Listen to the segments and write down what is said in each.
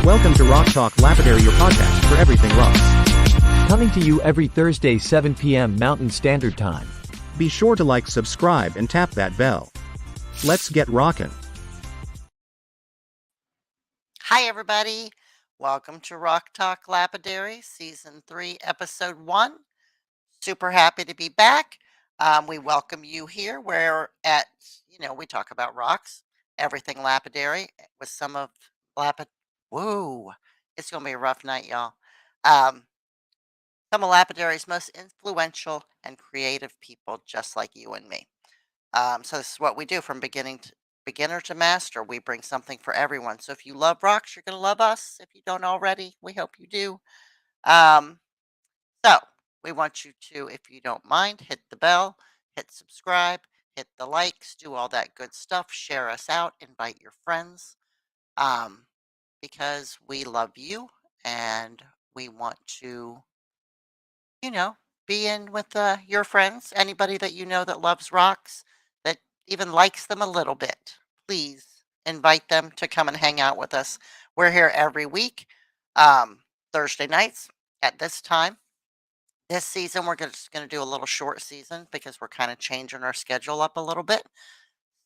Welcome to Rock Talk Lapidary, your podcast for everything rocks. Coming to you every Thursday 7 p.m. Mountain Standard Time. Be sure to like, subscribe, and tap that bell. Let's get rockin'. Hi, everybody. Welcome to Rock Talk Lapidary, Season 3, Episode 1. Super happy to be back. We welcome you here where we talk about rocks, everything lapidary with some of Whoa, it's going to be a rough night, y'all. Some of Lapidary's most influential and creative people, just like you and me. So this is what we do from beginner to master. We bring something for everyone. So if you love rocks, you're going to love us. If you don't already, we hope you do. So we want you to, if you don't mind, hit the bell, hit subscribe, hit the likes, do all that good stuff. Share us out, invite your friends. Because we love you and we want to, be in with your friends, anybody that you know that loves rocks, that even likes them a little bit. Please invite them to come and hang out with us. We're here every week, Thursday nights at this time. This season, we're just going to do a little short season because we're kind of changing our schedule up a little bit.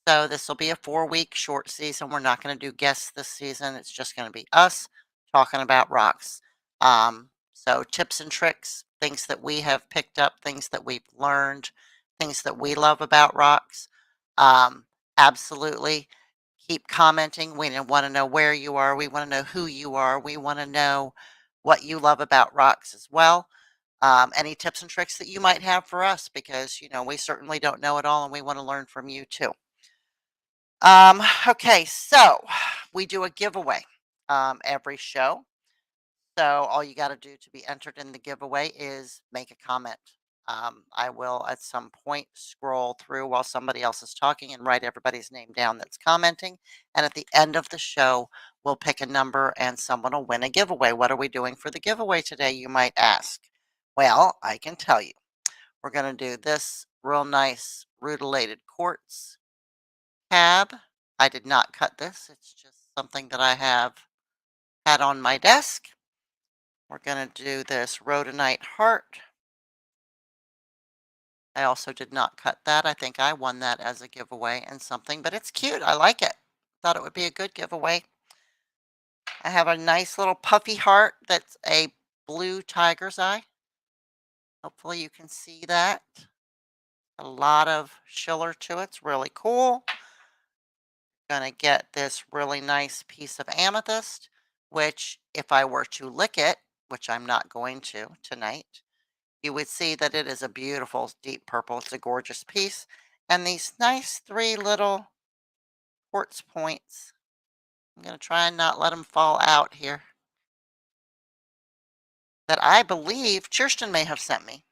So this will be a 4-week short season. We're not going to do guests this season. It's just going to be us talking about rocks. So tips and tricks, things that we have picked up, things that we've learned, things that we love about rocks. Absolutely. Keep commenting. We want to know where you are. We want to know who you are. We want to know what you love about rocks as well. Any tips and tricks that you might have for us because, we certainly don't know it all and we want to learn from you too. Okay, so we do a giveaway every show. So all you got to do to be entered in the giveaway is make a comment. I will at some point scroll through while somebody else is talking and write everybody's name down that's commenting. And at the end of the show, we'll pick a number and someone will win a giveaway. What are we doing for the giveaway today, you might ask? Well, I can tell you. We're going to do this real nice rutilated quartz tab. I did not cut this. It's just something that I have had on my desk. We're going to do this rhodonite heart. I also did not cut that. I think I won that as a giveaway and something, but it's cute. I like it. Thought it would be a good giveaway. I have a nice little puffy heart that's a blue tiger's eye. Hopefully you can see that. A lot of schiller to it. It's really cool. Gonna get this really nice piece of amethyst, which if I were to lick it, which I'm not going to tonight, you would see that it is a beautiful deep purple. It's a gorgeous piece. And these nice 3 little quartz points. I'm going to try and not let them fall out here. That I believe Kersten may have sent me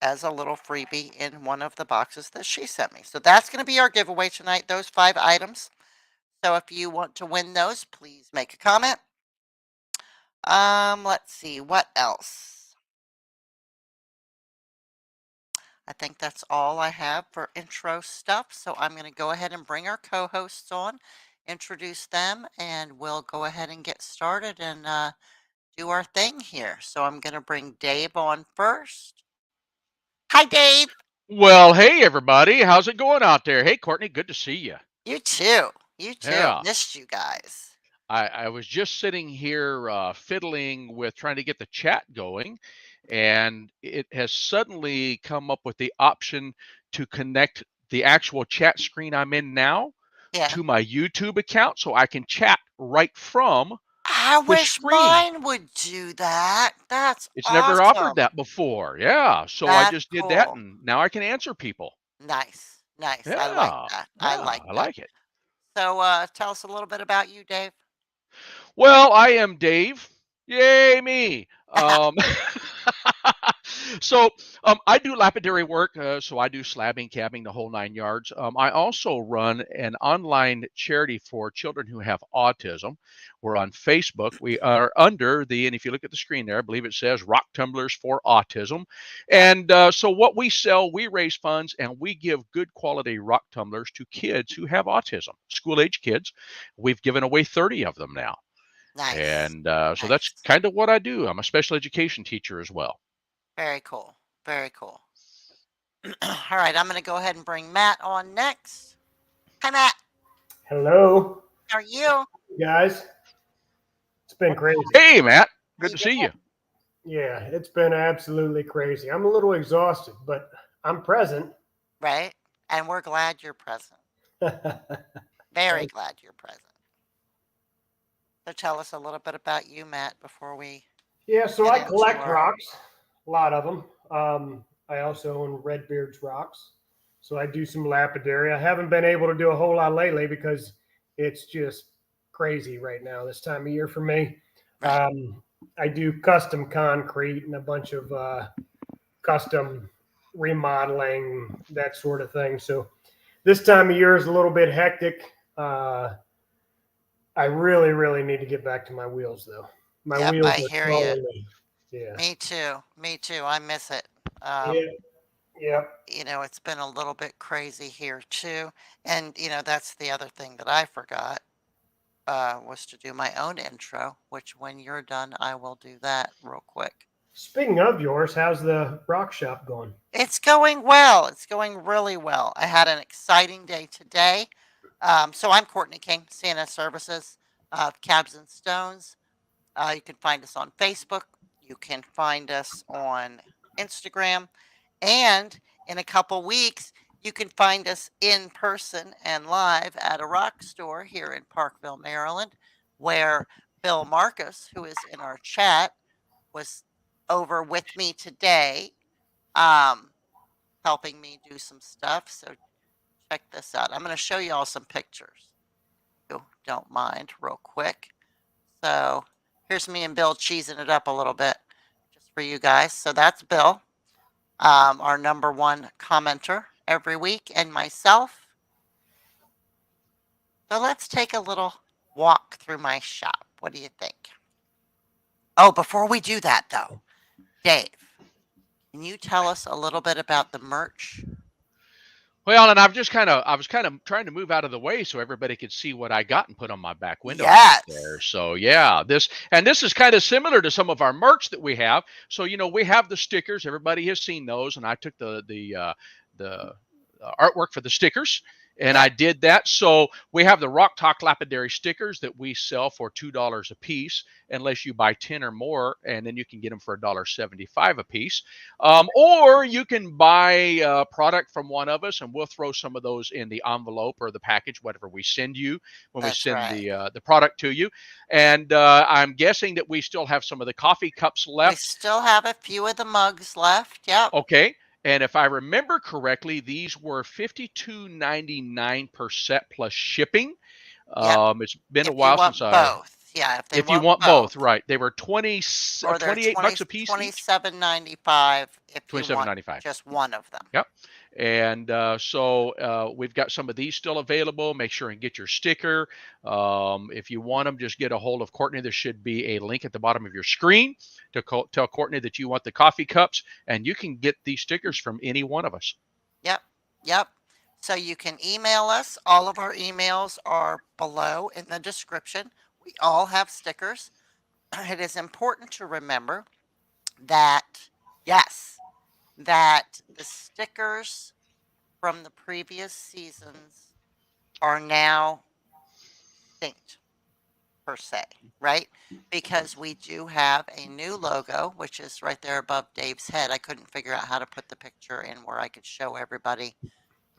as a little freebie in one of the boxes that she sent me. So that's going to be our giveaway tonight, those 5 items. So if you want to win those, please make a comment. Let's see, what else? I think that's all I have for intro stuff. So I'm going to go ahead and bring our co-hosts on, introduce them, and we'll go ahead and get started and do our thing here. So I'm going to bring Dave on first. Hi, Dave. Well, hey, everybody. How's it going out there? Hey, Courtney, good to see you. You too. You too. Yeah. Missed you guys. I was just sitting here fiddling with trying to get the chat going, and it has suddenly come up with the option to connect the actual chat screen I'm in now to my YouTube account so I can chat right from I the wish screen. mine would do that. That's It's awesome. never offered that before. Yeah. So I just did that, cool. and now I can answer people. Nice. Nice. Yeah. I like that. I like I that. like it. So tell us a little bit about you, Dave. Well, I am Dave. Yay, me. So I do lapidary work. So I do slabbing, cabbing, the whole 9 yards. I also run an online charity for children who have autism. We're on Facebook. We are under the, and if you look at the screen there, I believe it says Rock Tumblers for Autism. Yep. And so what we sell, we raise funds and we give good quality rock tumblers to kids who have autism, school age kids. We've given away 30 of them now. Nice. And so that's Nice. kind of what I do. I'm a special education teacher as well. Very cool. Very cool. All right, I'm going to go ahead and bring Matt on next. Hi, Matt. Hello, How are you? guys. It's been crazy. Hey, Matt. How Good you to see you. doing? Yeah, it's been absolutely crazy. I'm a little exhausted, but I'm present. Right? And we're glad you're present. Very glad you're present. So tell us a little bit about you, Matt, before we Yeah, so get I into collect our. rocks, a lot of them. I also own Redbeard's rocks, so I do some lapidary. I haven't been able to do a whole lot lately because it's just crazy right now this time of year for me. Right. I do custom concrete and a bunch of custom remodeling, that sort of thing. So this time of year is a little bit hectic. I really, really need to get back to my wheels, though. My Yep, wheels I are hear you. calling me. Yeah. Me too. Me too. I miss it. Yeah. Yep. It's been a little bit crazy here too. And, that's the other thing that I forgot was to do my own intro, which when you're done, I will do that real quick. Speaking of yours, how's the rock shop going? It's going well. It's going really well. I had an exciting day today. So I'm Courtney King, CNS Services, Cabs and Stones. You can find us on Facebook. You can find us on Instagram. And in a couple weeks, you can find us in person and live at a rock store here in Parkville, Maryland, where Bill Marcus, who is in our chat, was over with me today, um, helping me do some stuff. So check this out. I'm going to show you all some pictures, if you don't mind, real quick. So here's me and Bill cheesing it up a little bit just for you guys. So that's Bill, our number one commenter every week, and myself. So let's take a little walk through my shop. What do you think? Oh, before we do that, though, Dave, can you tell us a little bit about the merch? Well, and I was kind of trying to move out of the way so everybody could see what I got and put on my back window back there. Yes. So yeah, this is kind of similar to some of our merch that we have. So we have the stickers. Everybody has seen those, and I took the artwork for the stickers. And Yeah. I did that. So we have the Rock Talk Lapidary stickers that we sell for $2 a piece, unless you buy 10 or more, and then you can get them for $1.75 a piece. Or you can buy a product from one of us, and we'll throw some of those in the envelope or the package, whatever we send you when we That's send right. the product to you. And I'm guessing that we still have some of the coffee cups We left. still have a few of the mugs left. Yep. Okay. And if I remember correctly, these were $52.99 per set plus shipping. Yep. It's been a If you while want since I. both. Yeah, if they If you want want both, both. right? They were Or they're 28 bucks a piece each. $27.95 if you want $27.95. just one of them. Yep. And so we've got some of these still available. Make sure and get your sticker. If you want them, just get a hold of Courtney. There should be a link at the bottom of your screen to tell Courtney that you want the coffee cups, and you can get these stickers from any one of us. Yep. Yep. So you can email us. All of our emails are below in the description. We all have stickers. It is important to remember that, yes, that the stickers from the previous seasons are now synced per se, right? Because we do have a new logo, which is right there above Dave's head. I couldn't figure out how to put the picture in where I could show everybody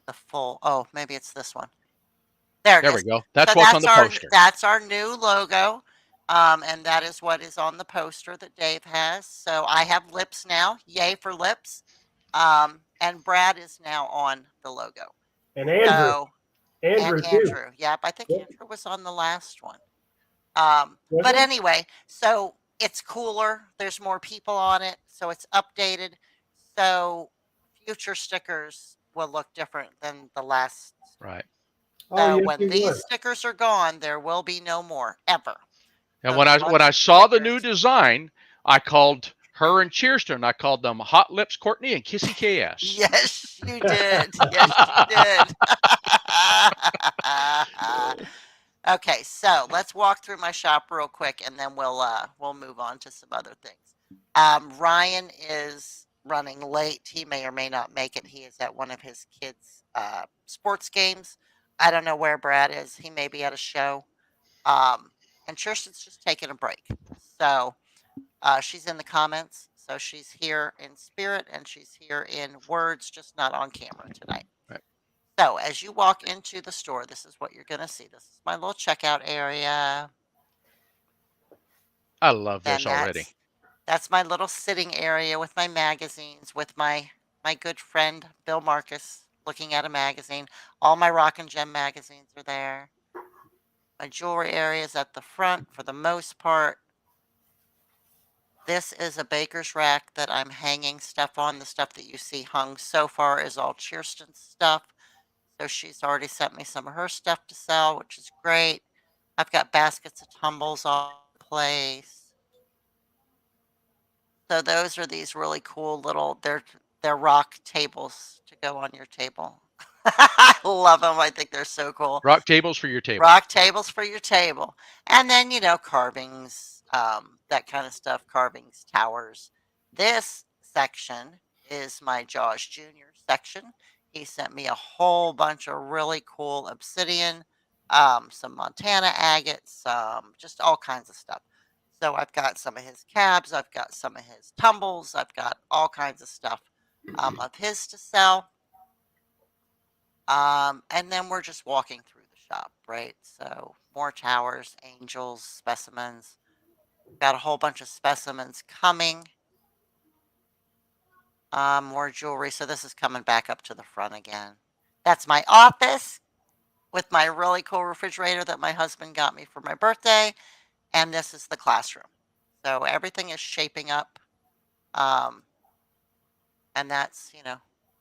the full. Oh, maybe it's this one. There it There is. we go. That's So what's on the poster. that's our new logo. And that is what is on the poster that Dave has. So I have lips now. Yay for lips. And Brad is now on the logo. And Andrew. So, and Andrew, too. Andrew. Yep, I think Yep. Andrew was on the last one. Was But it? anyway, so it's cooler. There's more people on it. So it's updated. So future stickers will look different than the last. Right. Oh, So yes, when you these would. stickers are gone, there will be no more ever. And So when the I ones saw the new stickers. design, I called her and Kirsten. I called them Hot Lips Courtney and Kissy KS. Yes, you did. Yes, you did. Okay, so let's walk through my shop real quick, and then we'll move on to some other things. Ryan is running late. He may or may not make it. He is at one of his kids' sports games. I don't know where Brad is. He may be at a show. And Kirsten's just taking a break. So she's in the comments. So she's here in spirit and she's here in words, just not on camera tonight. Right. So as you walk into the store, this is what you're going to see. This is my little checkout area. I love And this already. that's my little sitting area with my magazines, with my good friend Bill Marcus looking at a magazine. All my Rock and Gem magazines are there. My jewelry area is at the front for the most part. This is a baker's rack that I'm hanging stuff on. The stuff that you see hung so far is all Kirsten's stuff. So she's already sent me some of her stuff to sell, which is great. I've got baskets of tumbles all over the place. So those are these really cool little, they're rock tables to go on your table. I love them. I think they're so cool. Rock tables for your table. Rock tables for your table. And then, carvings, that kind of stuff, carvings, towers. This section is my Jaws Jr. section. He sent me a whole bunch of really cool obsidian, some Montana agates, just all kinds of stuff. So I've got some of his cabs, I've got some of his tumbles, I've got all kinds of stuff of his to sell. And then we're just walking through the shop, right? So more towers, angels, specimens. Got a whole bunch of specimens coming. More jewelry. So this is coming back up to the front again. That's my office with my really cool refrigerator that my husband got me for my birthday. And this is the classroom. So everything is shaping up. And that's,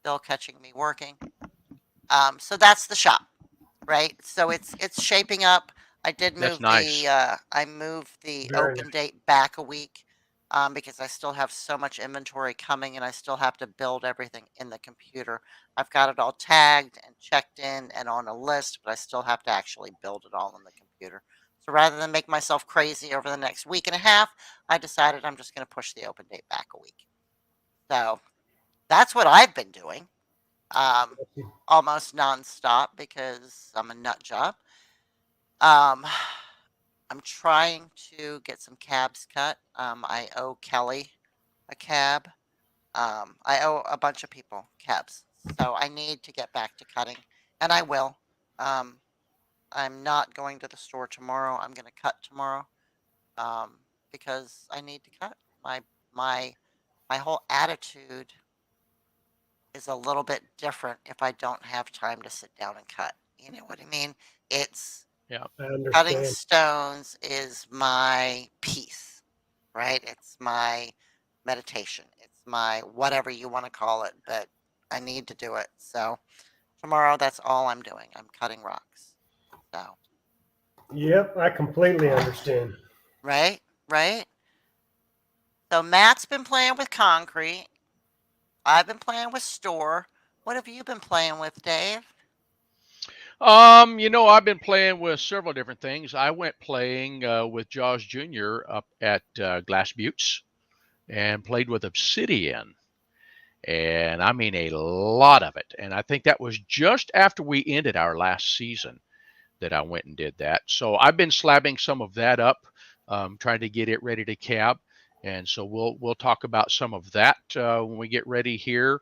Bill catching me working. So that's the shop, right? So it's shaping up. I did That's move nice. I moved the Very open nice. date back a week because I still have so much inventory coming and I still have to build everything in the computer. I've got it all tagged and checked in and on a list, but I still have to actually build it all in the computer. So rather than make myself crazy over the next week and a half, I decided I'm just going to push the open date back a week. So that's what I've been doing. Almost nonstop because I'm a nut job. Um, I'm trying to get some cabs cut. I owe Kelly a cab. I owe a bunch of people cabs. So I need to get back to cutting, and I will. Um, I'm not going to the store tomorrow. I'm going to cut tomorrow because I need to cut. My my whole attitude is a little bit different if I don't have time to sit down and cut. You know what I mean? It's Yeah. I cutting understand. stones is my peace, right? It's my meditation. It's my whatever you want to call it, but I need to do it. So tomorrow, that's all I'm doing. I'm cutting rocks. So, Yep, I completely understand. right? Right? So Matt's been playing with concrete. I've been playing with store. What have you been playing with, Dave? I've been playing with several different things. I went playing with Jaws Jr. up at Glass Buttes and played with obsidian. And I mean a lot of it. And I think that was just after we ended our last season that I went and did that. So I've been slabbing some of that up, trying to get it ready to cab. And so we'll talk about some of that when we get ready here.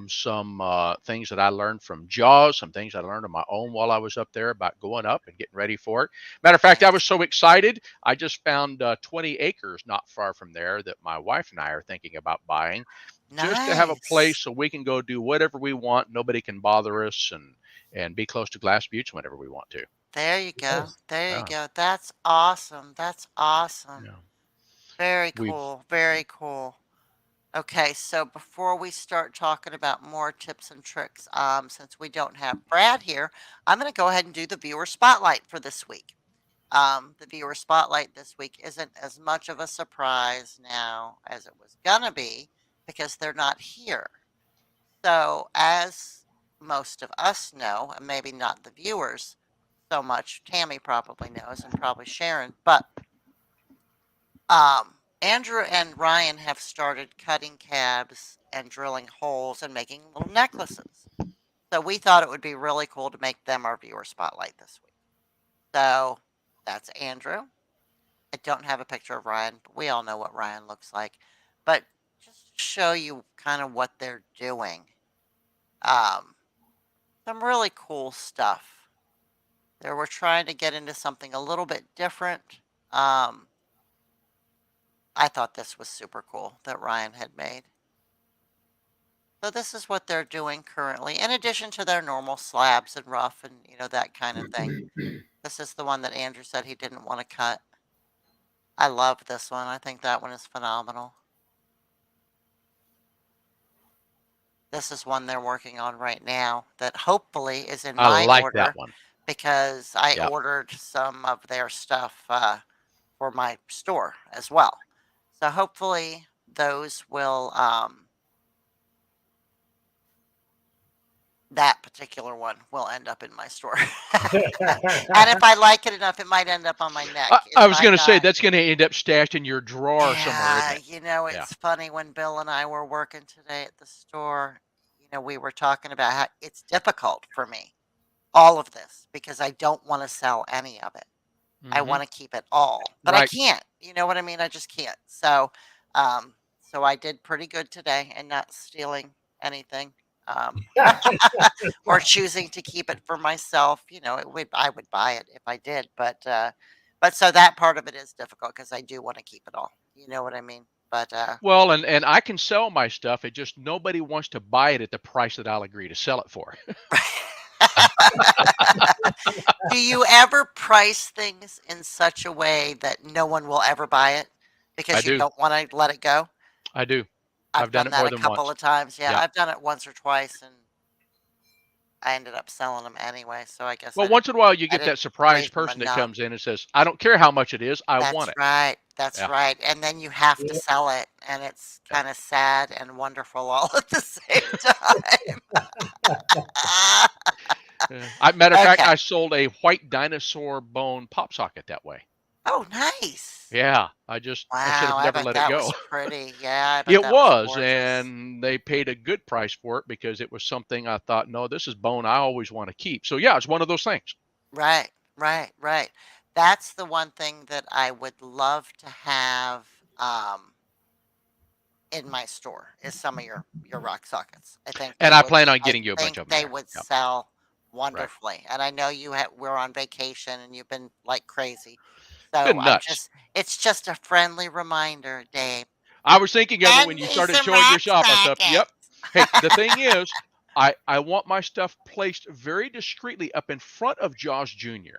Some things that I learned from Jaws, some things I learned on my own while I was up there about going up and getting ready for it. Matter of fact, I was so excited, I just found 20 acres not far from there that my wife and I are thinking about buying, just to have a place Nice. so we can go do whatever we want. Nobody can bother us and be close to Glass Buttes whenever we want to. There you go. Nice. There you Yeah, go. That's awesome. That's awesome. yeah. Very We've cool. Very cool. Okay, so before we start talking about more tips and tricks, since we don't have Brad here, I'm going to go ahead and do the viewer spotlight for this week. The viewer spotlight this week isn't as much of a surprise now as it was going to be because they're not here. So, as most of us know, and maybe not the viewers so much, Tammy probably knows and probably Sharon, but Andrew and Ryan have started cutting cabs and drilling holes and making little necklaces. So we thought it would be really cool to make them our viewer spotlight this week. So that's Andrew. I don't have a picture of Ryan, but we all know what Ryan looks like. But just to show you kind of what they're doing, some really cool stuff. They were trying to get into something a little bit different. I thought this was super cool that Ryan had made. So this is what they're doing currently, in addition to their normal slabs and rough and that kind of thing. This is the one that Andrew said he didn't want to cut. I love this one. I think that one is phenomenal. This is one they're working on right now that hopefully is in I my like order that one. because I Yeah. ordered some of their stuff for my store as well. So hopefully those will that particular one will end up in my store. And if I like it enough, it might end up on my neck. I was going to say that's going to end up stashed in your drawer somewhere, Yeah, isn't it? it's funny when Bill and I were working today at the store, we were talking about how it's difficult for me, all of this, because I don't want to sell any of it. I Mhm. want to keep it all, but I Right. can't. You know what I mean? I just can't. So, so I did pretty good today and not stealing anything, or choosing to keep it for myself. I would buy it if I did, but so that part of it is difficult because I do want to keep it all. You know what I mean? But Well, and I can sell my stuff. It just nobody wants to buy it at the price that I'll agree to sell it for. do you ever price things in such a way that no one will ever buy it I because you do. don't want to let it go? I do. I've I've done done it that more a than couple once. of times. Yeah, Yeah. I've done it once or twice, and I ended up selling them anyway. So I guess Well, once in a while you I get didn't that surprise praise them person that enough. comes in and says, "I don't care how much it is. I want That's it." right. That's Yeah. right. And then you have to Yeah. sell it, and it's Yeah. kind of sad and wonderful all at the same time. Matter of fact, Okay. I sold a white dinosaur bone pop socket that way. Oh, nice. Yeah, I should Wow, have I never bet let it that go. was pretty. Yeah, I bet It that was was, gorgeous. and they paid a good price for it because it was something I thought, no, this is bone I always want to keep. So yeah, it's one of those things. Right, right, right. That's the one thing that I would love to have um, in my store is some of your rock sockets. And I plan on I getting you a bunch think of them they there. would Yep. sell Right. wonderfully. And I know we're on vacation and you've been like crazy. It's So been nuts. it's just a friendly reminder, Dave. I was thinking of it Send when you me started some showing your rock shop. I thought, yep. sockets. Hey, the thing is, I want my stuff placed very discreetly up in front of Jaws Jr.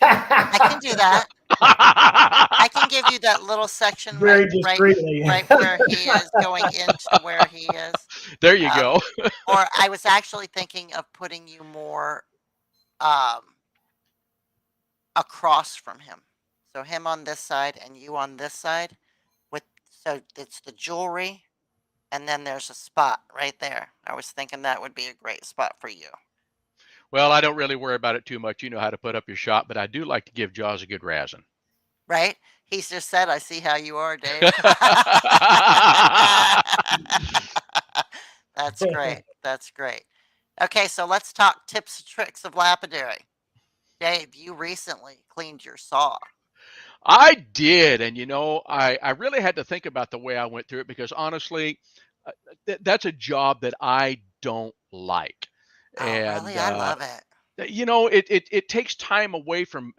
I can do that. I can give you that little section Very discreetly. right where he is going into where he is. There you Um, go. or I was actually thinking of putting you more um, across from him. So him on this side and you on this side. So it's the jewelry, and then there's a spot right there. I was thinking that would be a great spot for you. Well, I don't really worry about it too much. You know how to put up your shop, but I do like to give Jaws a good razzing. Right? He's just said, "I see how you are, Dave." That's great. That's great. Okay, so let's talk tips and tricks of lapidary. Dave, you recently cleaned your saw. I did, and I really had to think about the way I went through it because honestly, uh, that's a job that I don't like, Oh, really? and I love it. it takes time away from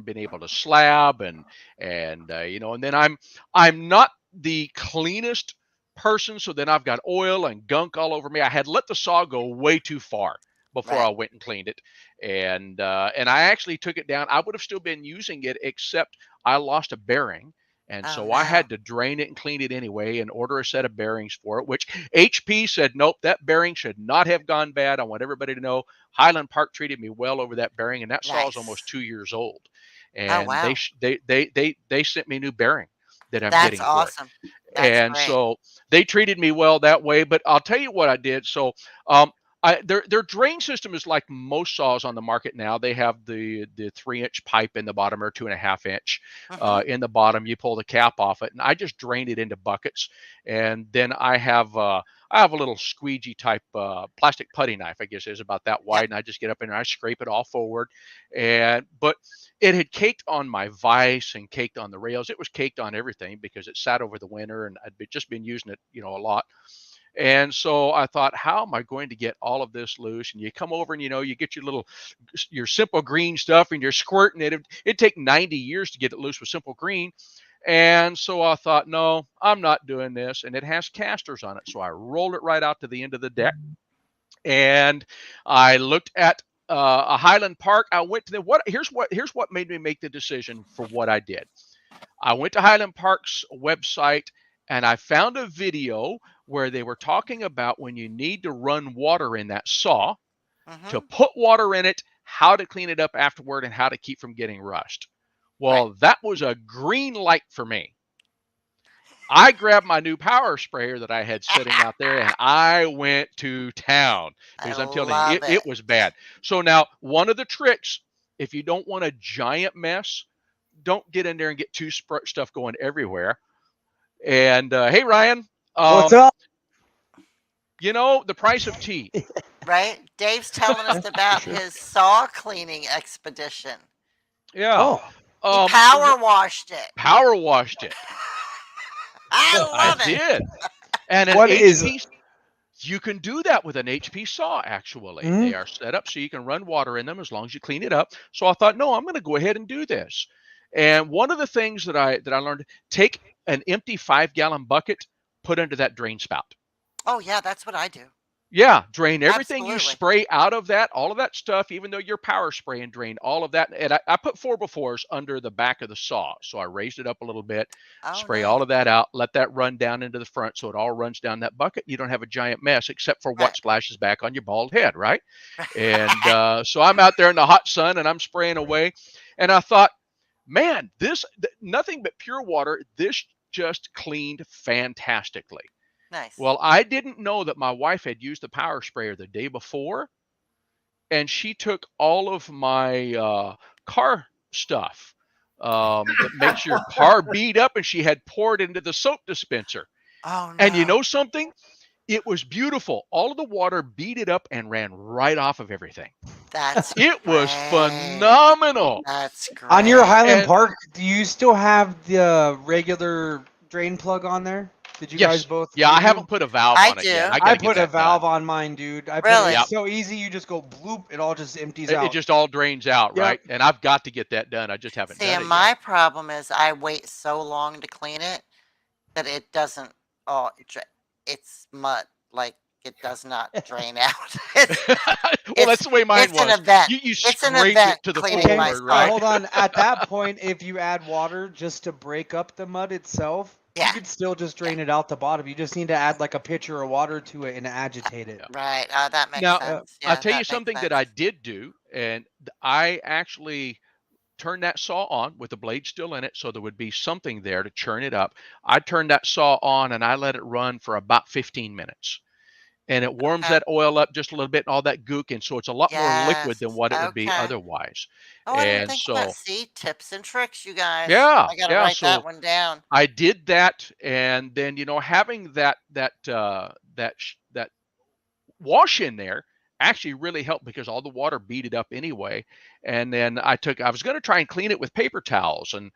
being able to slab and then I'm not the cleanest person, so then I've got oil and gunk all over me. I had let the saw go way too far before Right. I went and cleaned it, and I actually took it down. I would have still been using it except I lost a bearing, And Oh, so I no. had to drain it and clean it anyway and order a set of bearings for it, which HP said, nope, that bearing should not have gone bad. I want everybody to know Highland Park treated me well over that bearing, and that saw is almost Nice. 2 years old. Oh, And wow. they sent me a new bearing that I'm That's getting for it. awesome. That's And great. so they treated me well that way. But I'll tell you what I did. So um, their drain system is like most saws on the market now. They have the 3-inch pipe in the bottom or 2.5-inch Mhm. in the bottom. You pull the cap off it, and I just drain it into buckets. And then I have a little squeegee type plastic putty knife, I guess is about that Yep. wide, and I just get up in there, I scrape it all forward. But it had caked on my vise and caked on the rails. It was caked on everything because it sat over the winter, and just been using it, a lot. And so I thought, how am I going to get all of this loose? And you come over and, you get your simple green stuff and you're squirting it. It'd take 90 years to get it loose with simple green. And so I thought, no, I'm not doing this. And it has casters on it. So I rolled it right out to the end of the deck. And I looked at a Highland Park. I went to here's what made me make the decision for what I did. I went to Highland Park's website and I found a video where they were talking about when you need to run water in that saw, to Mhm. put water in it, how to clean it up afterward, and how to keep from getting rust. Right. Well, that was a green light for me. I grabbed my new power sprayer that I had sitting out there and I went to town I because I'm telling you, love it it. was bad. So now, one of the tricks, if you don't want a giant mess, don't get in there and get stuff going everywhere. And hey, Ryan, What's um, up? the price of tea. Right? Dave's telling us For about sure. his saw cleaning expedition. Yeah. Oh, He Um, power washed it. Power washed it. I I love it. did. And an what is? HP, you can do that with an HP saw, actually. They Mhm. are set up so you can run water in them as long as you clean it up. So I thought, no, I'm going to go ahead and do this. And one of the things that I learned, take an empty 5-gallon bucket, put under that drain spout. Oh, yeah, that's what I do. Yeah, drain everything you Absolutely. spray out of that, all of that stuff, even though you're power spraying, drain all of that. And I put 4x4s under the back of the saw. So I raised it up a little bit, Oh, spray nice. all of that out, let that run down into the front so it all runs down that bucket. You don't have a giant mess except for what Right. splashes back on your bald head, right? And so I'm out there in the hot sun and I'm spraying away. And I thought, man, nothing but pure water. This just cleaned fantastically. Nice. Well, I didn't know that my wife had used the power sprayer the day before, and she took all of my car stuff that makes your car beat up, and she had poured into the soap dispenser. Oh, And you no. know something? It was beautiful. All of the water beat it up and ran right off of everything. That's It was great. phenomenal. That's great. On your Highland And- Park, do you still have the regular drain plug on there? Did you Yes. guys both? Yeah, I do? haven't put a valve I on it do. yet. I gotta get put a that done. valve on mine, dude. Really? It's so easy. You just go bloop. It all just empties out. It just all drains out, Yep. right? And I've got to get that done. I just haven't See, done and it my yet. problem is I wait so long to clean it that it doesn't. Oh, it's mud. Like it does not drain out. Well, that's the way mine it's an was. event. You It's an scrape event it to the cleaning floor, my Okay, saw. right? hold on. At that point, if you add water just to break up the mud itself, Yeah. you could still just drain it out the bottom. You just need to add like a pitcher of water to it and agitate it. Right. That makes Now, sense. I'll Yeah, tell you that makes something that sense. I did do, and I actually turned that saw on with the blade still in it, so there would be something there to churn it up. I turned that saw on and I let it run for about 15 minutes. And it warms Okay. that oil up just a little bit and all that gook, and so it's a lot more liquid Yes. than what it would be Okay. otherwise. Oh, I didn't And think about so, tips and tricks, you guys. yeah, I gotta yeah. write that So one down. I did that, and then having that wash in there actually really helped because all the water beat it up anyway. And then I was going to try and clean it with paper towels, and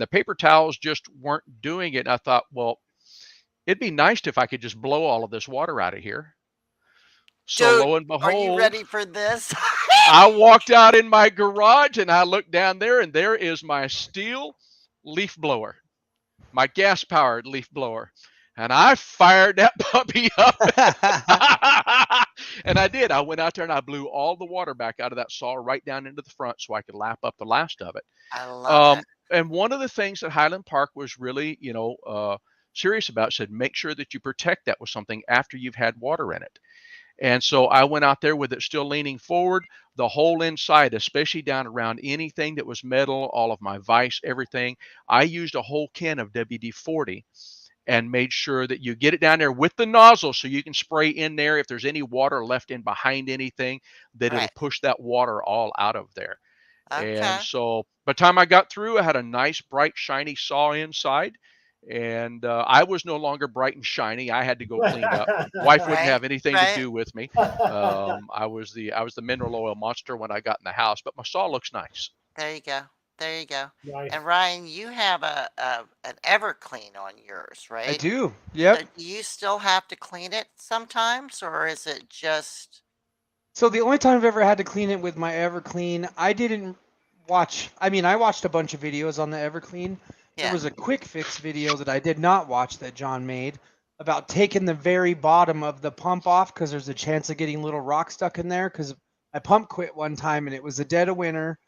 the paper towels just weren't doing it. And I thought, well, it'd be nice if I could just blow all of this water out of here. So Dude, lo and are you behold, ready for this? I walked out in my garage and I looked down there, and there is my steel leaf blower, my gas powered leaf blower. And I fired that puppy up. And I did. I went out there and I blew all the water back out of that saw right down into the front so I could lap up the last of it. I love it. and one of the things that Highland Park was really, serious about, said make sure that you protect that with something after you've had water in it. And so I went out there with it still leaning forward, the whole inside, especially down around anything that was metal, all of my vise, everything. I used a whole can of WD-40 and made sure that you get it down there with the nozzle so you can spray in there. If there's any water left in behind anything, that it'll Right. push that water all out of there. And Okay. so by the time I got through, I had a nice, bright, shiny saw inside. And I was no longer bright and shiny. I had to go clean up. Wife wouldn't Right. have anything to Right. do with me. I was the mineral oil monster when I got in the house, but my saw looks nice. There you go. There you go. Nice. And Ryan, you have an EverClean on yours, I right? do. So Yep. do you still have to clean it sometimes, or is it just So the only time I've ever had to clean it with my EverClean, I didn't watch. I mean, I watched a bunch of videos on the EverClean. There yeah? was a quick fix video that I did not watch that John made about taking the very bottom of the pump off because there's a chance of getting little rock stuck in there. Because I pump quit one time and it was the dead of winter,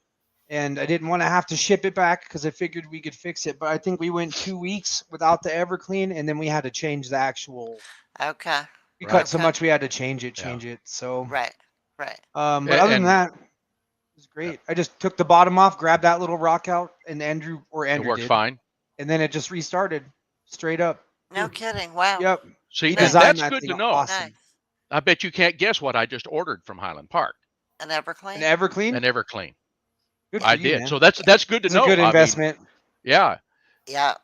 and I didn't want to have to ship it back because I figured we could fix it. But I think we went 2 weeks without the EverClean, and then we had to change the actual. Okay. We Right. cut so Okay. much we had to change Yeah. it. So, Right. Right. but other than And that, it was great. I just took the bottom off, grabbed that little rock out, and it Andrew worked did, fine. and then it just restarted straight up. No kidding. Wow. Yep. See, He Nice. designed that's that good thing to know. awesome. Nice. I bet you can't guess what I just ordered from Highland Park. An An EverClean? EverClean? An EverClean. Good for I you, did. man. So that's good to It's know. a good I mean, investment. yeah. Yeah.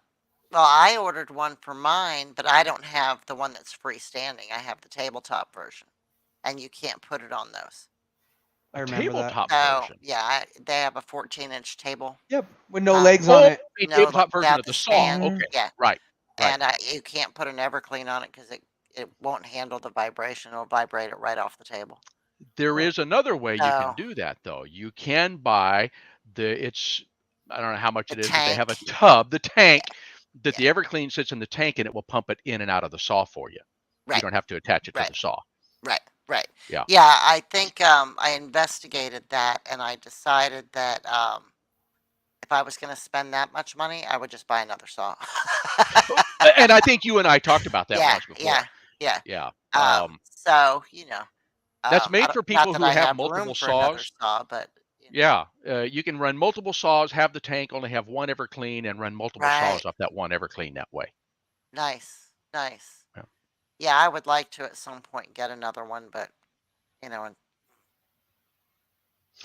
Well, I ordered one for mine, but I don't have the one that's freestanding. I have the tabletop version, and you can't put it on those. I A remember that. tabletop So version. yeah, they have a 14-inch table. Yep. With no Uh, legs on Oh, it. a No, tabletop version without of the the saw. stand. Okay. Yeah, Right. Right. and you can't put an EverClean on it because it won't handle the vibration. It'll vibrate it right off the table. There Huh. is another way you can So do that though. You can buy I don't know how much the it is, but they have a tank. tub, the Yeah. tank that the Yeah. EverClean sits in the tank and it will pump it in and out of the saw for you. You Right. don't have to attach it to Right. the saw. Right. Right. Yeah. Yeah. I think I investigated that, and I decided that if I was going to spend that much money, I would just buy another saw. And I think you and I talked about that Yeah. once before. Yeah. Yeah. Yeah. So That's I made don't, for not people that who I have have room multiple for another saws. saw, but Yeah. You can run multiple saws, have the tank, only have one EverClean, and run multiple right. saws off that one EverClean that way. Nice. Nice. Yeah. Yeah, I would like to at some point get another one, but and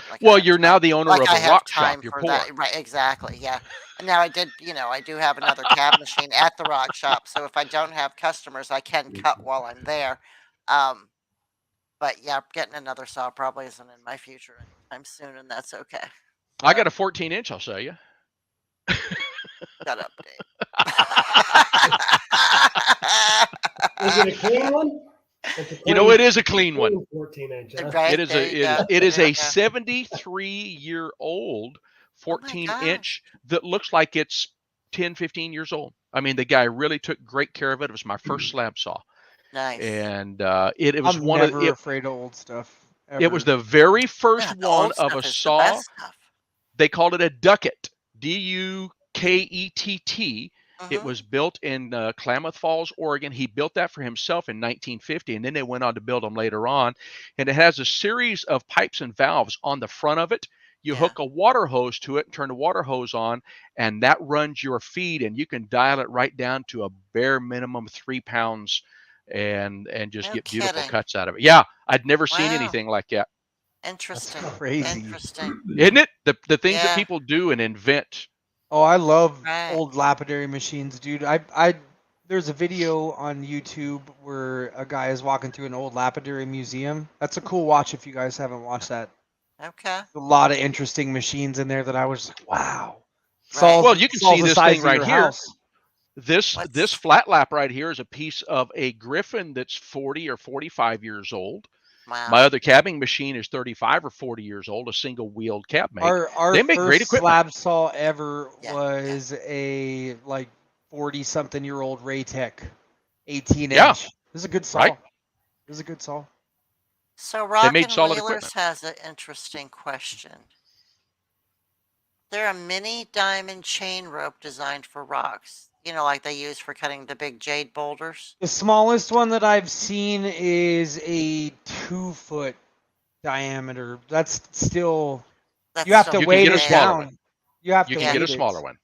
like I Well, have you're now time, the owner like of I a have rock shop. time You're for poor. that. Right, exactly. Yeah. And now I do have another cab machine at the rock shop, so if I don't have customers, I can cut while I'm there. But yeah, getting another saw probably isn't in my future anytime soon, and that's okay. I got a 14-inch, I'll sell you. Shut up, Dave. Is it a clean one? It's a You know, clean, it is a clean one. 14-inch. Huh? Right, It is there a you go. it is There a you go. 73-year-old Oh my gosh. 14-inch that looks like it's 10, 15 years old. I mean, the guy really took great care of it. It was my first slab saw, Nice. and it was I'm one of never afraid of old stuff. it was Ever. the very first Yeah, the one old of stuff a is the saw. best stuff. They called it a ducket, Dukkett. It Mhm. was built in Klamath Falls, Oregon. He built that for himself in 1950, and then they went on to build them later on. And it has a series of pipes and valves on the front of it. You Yeah. hook a water hose to it and turn the water hose on, and that runs your feed, and you can dial it right down to a bare minimum 3 pounds and just No get beautiful kidding. cuts out of it. Yeah, I'd never seen Wow. anything like that. That's Interesting. crazy. Interesting. Isn't it? The things that Yeah. people do and invent. Oh, I love Right. old lapidary machines, dude. There's a video on YouTube where a guy is walking through an old lapidary museum. That's a cool watch if you guys haven't watched that. Okay. A lot of interesting machines in there that I was like, wow. Right. Well, you can see the this size thing of right your here. house. This What's flat lap right here is a piece of a Griffin that's 40 or 45 years old. My wow. other cabbing machine is 35 or 40 years old, a single wheeled cab mate. Our They make great first equipment. slab saw ever Yeah. was a like 40-something-year-old Raytech 18 Yeah. inch. This is a good saw. Right. This is a good saw. So They made Rockin' solid Wheelers equipment. has an interesting question. there a mini diamond chain rope designed for rocks? You know, like they use for cutting the big jade boulders? The smallest one that I've seen is a 2-foot diameter. That's still. That's You have still to You can weight get a it smaller down. one. You have You to can get a weight smaller it. one.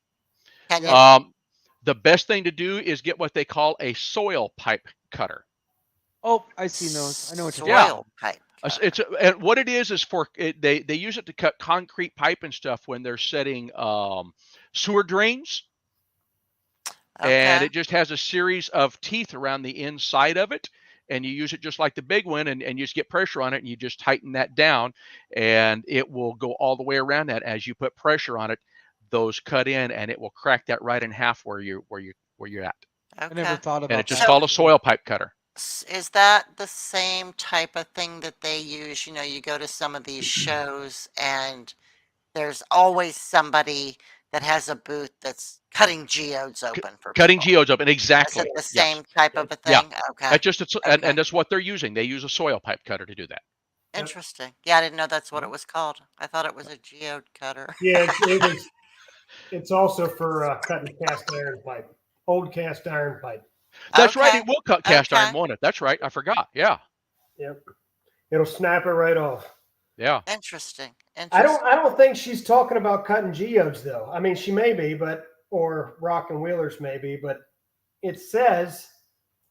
Can you? Yeah. The best thing to do is get what they call a soil pipe cutter. Oh, I've seen those. I know what you're Yeah. Soil pipe. It's and what it is for they use it to cut concrete pipe and stuff when they're setting sewer drains, and Okay. it just has a series of teeth around the inside of it, and you use it just like the big one, and you just get pressure on it, and you just tighten that down, and it will go all the way around that. As you put pressure on it, those cut in, and it will crack that right in half where you're at. I never Okay. thought And about it's that. just called a soil pipe cutter. Is that the same type of thing that they use? You know, you go to some of these shows and there's always somebody that has a booth that's cutting geodes open for Cutting people. geodes open, Is exactly. it the Yes. same type of a Yeah. thing? Okay. That's just and Okay. that's what they're using. They use a soil pipe cutter to do that. Interesting. Yeah, I didn't know that's what it was called. I thought it was a geode cutter. Yeah, it's also for cutting cast iron pipe, old cast iron pipe. That's right. Okay. It will cut cast Okay. iron, won't it? That's right. I forgot. Yeah. Yep, it'll snap it right off. Yeah. Interesting. I Interesting. don't think she's talking about cutting geodes though. I mean, she may be, but or rock and wheelers maybe, but it says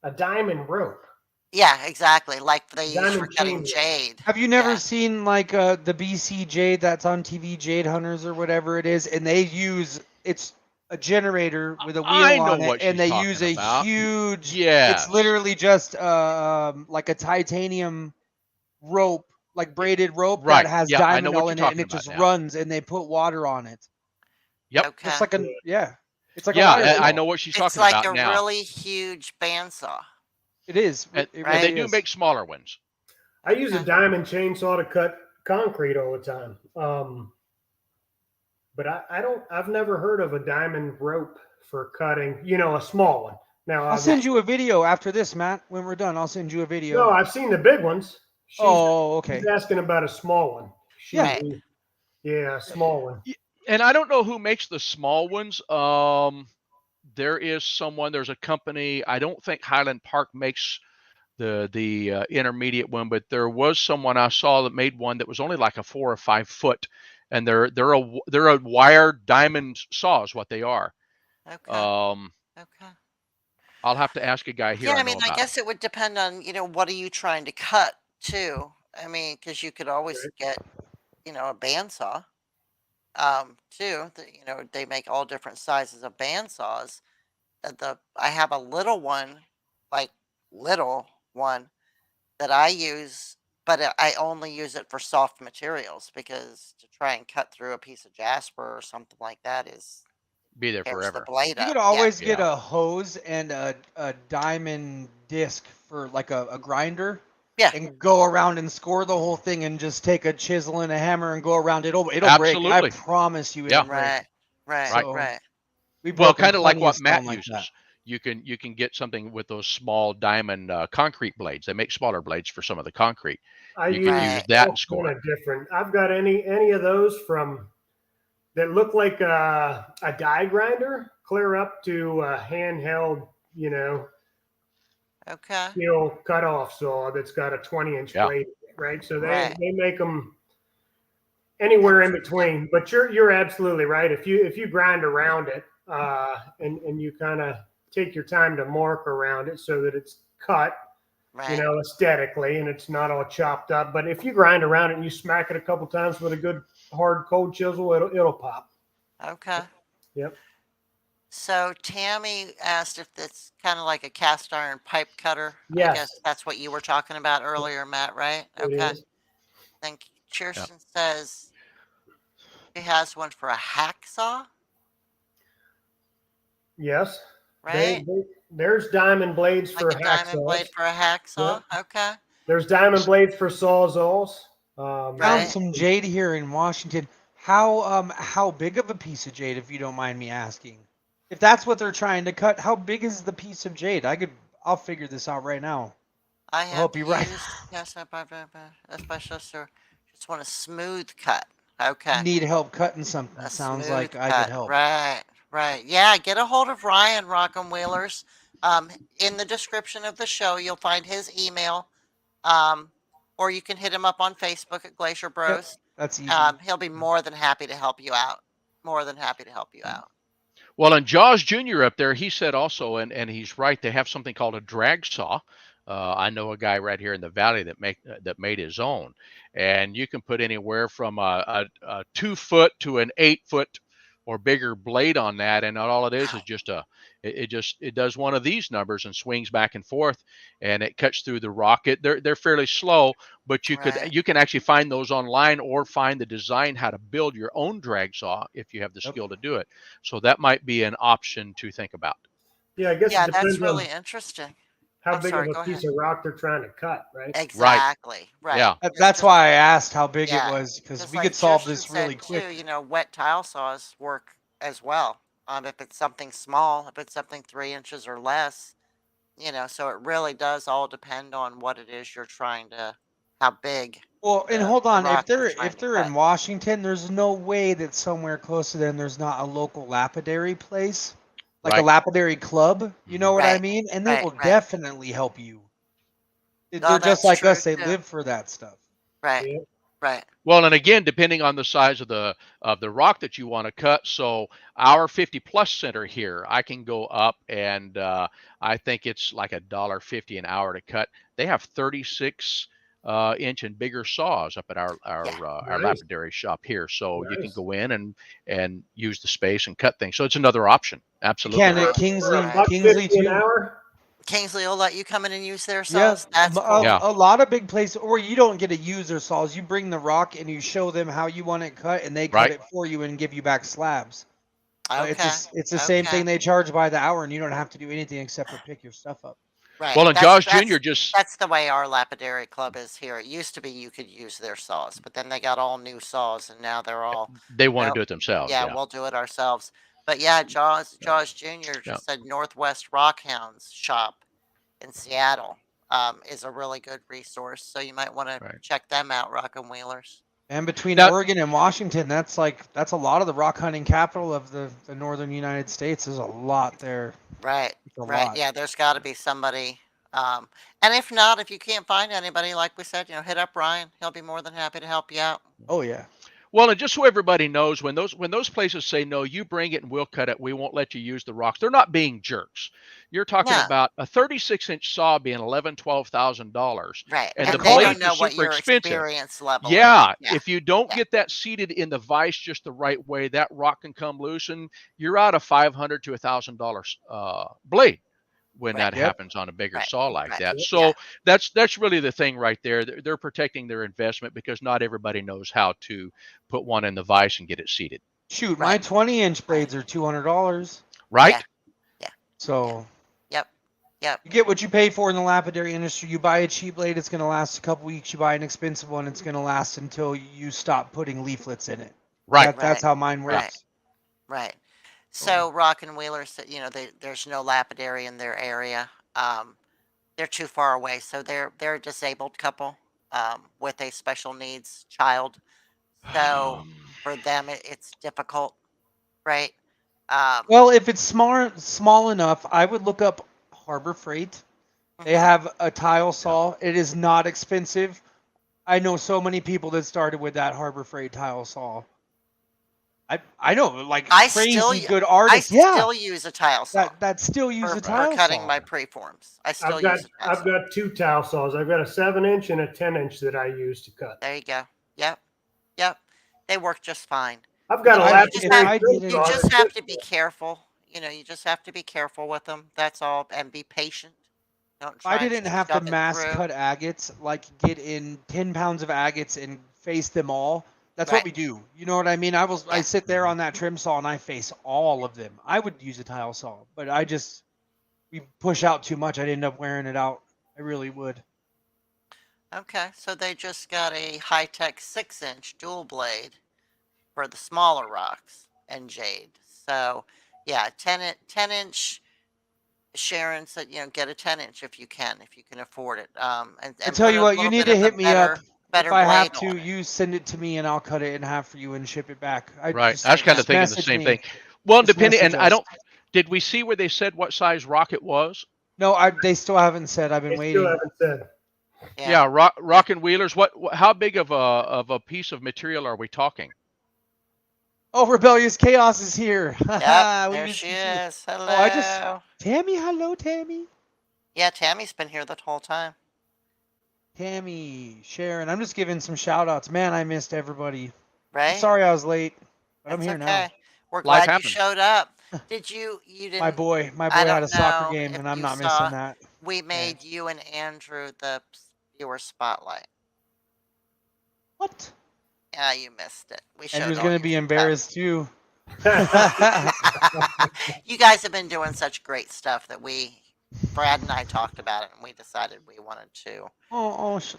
a diamond rope. Yeah, exactly. Like they use for Diamond cutting chain. jade. Have you never Yeah. seen like the BC Jade that's on TV, Jade Hunters or whatever it is, and they use it's a generator with a wheel I know on it, what and she's they use talking a about. huge. Yes. It's literally just like a titanium rope, like braided rope Right. that has Yeah, I know diamond what all you're in it, and talking it about just now. runs, and they put water on it. Yep. Okay. It's like a It's like a Yeah, wire I saw. know what she's It's talking like about a now. really huge bandsaw. It is. And, It Right. and they really do is. make smaller ones. I use a Okay. diamond chainsaw to cut concrete all the time. But I've never heard of a diamond rope for cutting, a small one. Now I'll send you a video after this, Matt. When we're done, I'll send you a video. No, I've seen the big ones. Oh, okay. She's asking about a small one. Yeah. Yeah, a small one. And I don't know who makes the small ones. There's a company. I don't think Highland Park makes the intermediate one, but there was someone I saw that made one that was only like a 4 or 5 foot, and they're a wired diamond saw is what they are. Okay. Okay. I'll have to ask a guy here. Yeah, I I know mean, I about. guess it would depend on, what are you trying to cut too? I mean, because you could always get, a bandsaw, too. They make all different sizes of bandsaws. I have a little one, like little one that I use, but I only use it for soft materials because to try and cut through a piece of jasper or something like that Be there tears the forever. blade You up. could Yeah. always get Yeah. a hose and a diamond disc for like a grinder. Yeah. And go around and score the whole thing and just take a chisel and a hammer and go around. It'll break. I Absolutely. promise you Yeah. it'll break. Right. So, Right. We've Well, broken kind of like plenty what stone Matt like uses. that. You can get something with those small diamond concrete blades. They make smaller blades for some of the concrete. I You use can use that and all score. kind of different. I've got any of those from that look like a die grinder, clear up to a handheld, Okay. steel cutoff saw that's got a 20-inch Yeah. blade, right? So Right. they make them anywhere in between. But you're absolutely right. If you grind around it, and you kind of take your time to mark around it so that it's cut, Right. aesthetically, and it's not all chopped up. But if you grind around it and you smack it a couple times with a good hard cold chisel, it'll pop. Okay. Yep. So Tammy asked if it's kind of like a cast iron pipe cutter. I Yes. guess that's what you were talking about earlier, Matt, right? It Okay. is. Then Kirsten says she has one for a hacksaw, Yes. right? There's diamond blades for Like a diamond blade hacksaws. for a hacksaw. Okay. There's diamond blades for sawzalls. Found Right. some jade here in Washington. How big of a piece of jade, if you don't mind me asking? If that's what they're trying to cut, how big is the piece of jade? I'll figure this out right now. I have hope you're right. used yes, a specialist or just want a smooth cut. Okay. need help cutting something, A sounds smooth like I cut. could help. Right, right. Yeah, get a hold of Ryan Rockham Wheelers. In the description of the show, you'll find his email. Um, or you can hit him up on Facebook at Glacier Yep, Bros. that's easy. He'll be more than happy to help you out. More than happy to help you out. Well, and Jaws Jr. up there, he said also, and he's right. They have something called a drag saw. I know a guy right here in the valley that made his own, and you can put anywhere from a 2 foot to an 8 foot or bigger blade on that, and all it is Wow. just it does one of these numbers and swings back and forth, and it cuts through the rock. They're fairly slow, but Right. you can actually find those online or find the design how to build your own drag saw if you have the Yep. skill to do it. So that might be an option to think about. Yeah, I guess Yeah, it that's depends really on interesting. how I'm big of sorry, a go ahead. piece of rock they're trying to cut, right? Exactly. Right. Yeah. That's why I asked how big it Yeah, was, because just we like could solve Kirsten this really said quick. too, wet tile saws work as well. If it's something small, if it's something 3 inches or less, so it really does all depend on what it is you're trying to, how big Well, and the, hold the on, if rock you're they're trying if to they're cut. in Washington, there's no way that somewhere close to them there's not a local lapidary place, like a Right. lapidary club. You know what I Right, mean? And they right, will right. definitely help you. No, They're just that's like true us; they too. live for that stuff. Right, Yeah. right. Well, and again, depending on the size of the rock that you want to cut. So our 50 plus center here, I can go up and I think it's like $1.50 an hour to cut. They have 36 inch and bigger saws up at Yeah. our Nice. lapidary shop here. So you can Nice. go in and use the space and cut things. So it's another option. You Absolutely. can Right, at For a Kingsley, right. buck Kingsley 50 an too. hour? Kingsley will let you come in and use their Yeah, saws. That's cool. Yeah. a lot of big places, or you don't get to use their saws. You bring the rock and you show them how you want it cut, and they cut Right. it for you and give you back slabs. Okay, It's the same okay. thing. They charge by the hour, and you don't have to do anything except for pick your stuff up. Right. Well, and That's Jaws Jr. that's just that's the way our lapidary club is here. It used to be you could use their saws, but then they got all new saws, and now they're all, they want to nope, do it themselves. yeah, Yeah. we'll do it ourselves. But yeah, Yeah. Jaws Jr. Yeah. said Northwest Rockhounds shop in Seattle is a really good resource. So you might want to Right. check them out, Rockin' Wheelers. And between Now, Oregon and Washington, that's a lot of the rock hunting capital of the northern United States. There's a lot there. Right, It's a right. lot. Yeah, there's got to be somebody. And if not, if you can't find anybody, like we said, hit up Ryan. He'll be more than happy to help you out. Oh yeah. well, and just so everybody knows, when those places say no, you bring it and we'll cut it. We won't let you use the rocks. They're not being jerks. You're talking No, about a 36-inch saw being $11,000-$12,000, right. and the And they don't blades are know what super your expensive. experience level is. Yeah, Yeah, if you don't yeah, get that seated in the vise just the right way, that rock can come loose, and you're out a $500 to $1,000 blade when right, that Yep. happens on a bigger right, saw like right. that. Yeah. Yeah, So that's really the thing right there. They're protecting their investment because not everybody knows how to put one in the vise and get it seated. Shoot, my right, 20-inch right. blades are $200. Right? Yeah, yeah, So yep, yep, you get what you pay for in the lapidary industry. You buy a cheap blade, it's going to last a couple weeks. You buy an expensive one, it's going to last until you stop putting leaflets in it. Right. That's right, how mine right, works. right. So, So Rockin' Wheelers said, there's no lapidary in their area. They're too far away, so they're a disabled couple with a special needs child. So for them, it's difficult, right? Um, well, if it's small enough, I would look up Harbor Freight. They mhm. have a tile Yeah. saw. It is not expensive. I know so many people that started with that Harbor Freight tile saw. I know like I still crazy u- good I artists. Yeah, still use a tile saw that still use for a for tile cutting saw. my preforms. I still I've got use a tile I've saw. got two towel saws. I've got a 7-inch and a 10-inch that I use to cut. There you go. Yep, yep. They work just fine. I've got a I You just if have lapidary I trim you saw didn't just that's have good to be for it. careful. You just have to be careful with them. That's all, and be patient. Don't if I try and didn't just have to shove it mass through. cut agates, like get in 10 pounds of agates and face them all. That's what Right. we do. You know what I mean? I Yeah. sit there on that trim saw and I face all of them. I would use a tile saw, but we push out too much. I'd end up wearing it out. I really would. Okay. So they just got a high-tech 6-inch dual blade for the smaller rocks and jade. So yeah, 10-inch. Sharon said, get a 10-inch if you can afford it. I And tell put you a what, you little need bit to of the hit me up. better If I have blade on to, it. you send it to me and I'll cut it in half for you and ship it back. Right. I was kind of just thinking the message same me. thing. Well, Just depending, and message I us. don't. Did we see where they said what size rock it was? No, they still haven't said. I've been They still waiting. haven't said. Yeah, rock and wheelers. How big of a piece of material are we talking? Oh, Rebellious Chaos is here. Yep, We there missed she you too. is. Hello. Oh, Tammy, hello, Tammy. Yeah, Tammy's been here the whole time. Tammy, Sharon. I'm just giving some shout outs. Man, I missed everybody. Right? I'm sorry I was late, but I'm That's here okay. now. We're Life glad you happens. showed up. Did you didn't My boy I had don't a soccer know game, if and I'm you not saw missing that. we made you and Andrew the viewer spotlight. What? Yeah, you missed it. We showed Andrew's all gonna your be stuff. embarrassed too. You guys have been doing such great stuff that Brad and I talked about it, and we decided we wanted to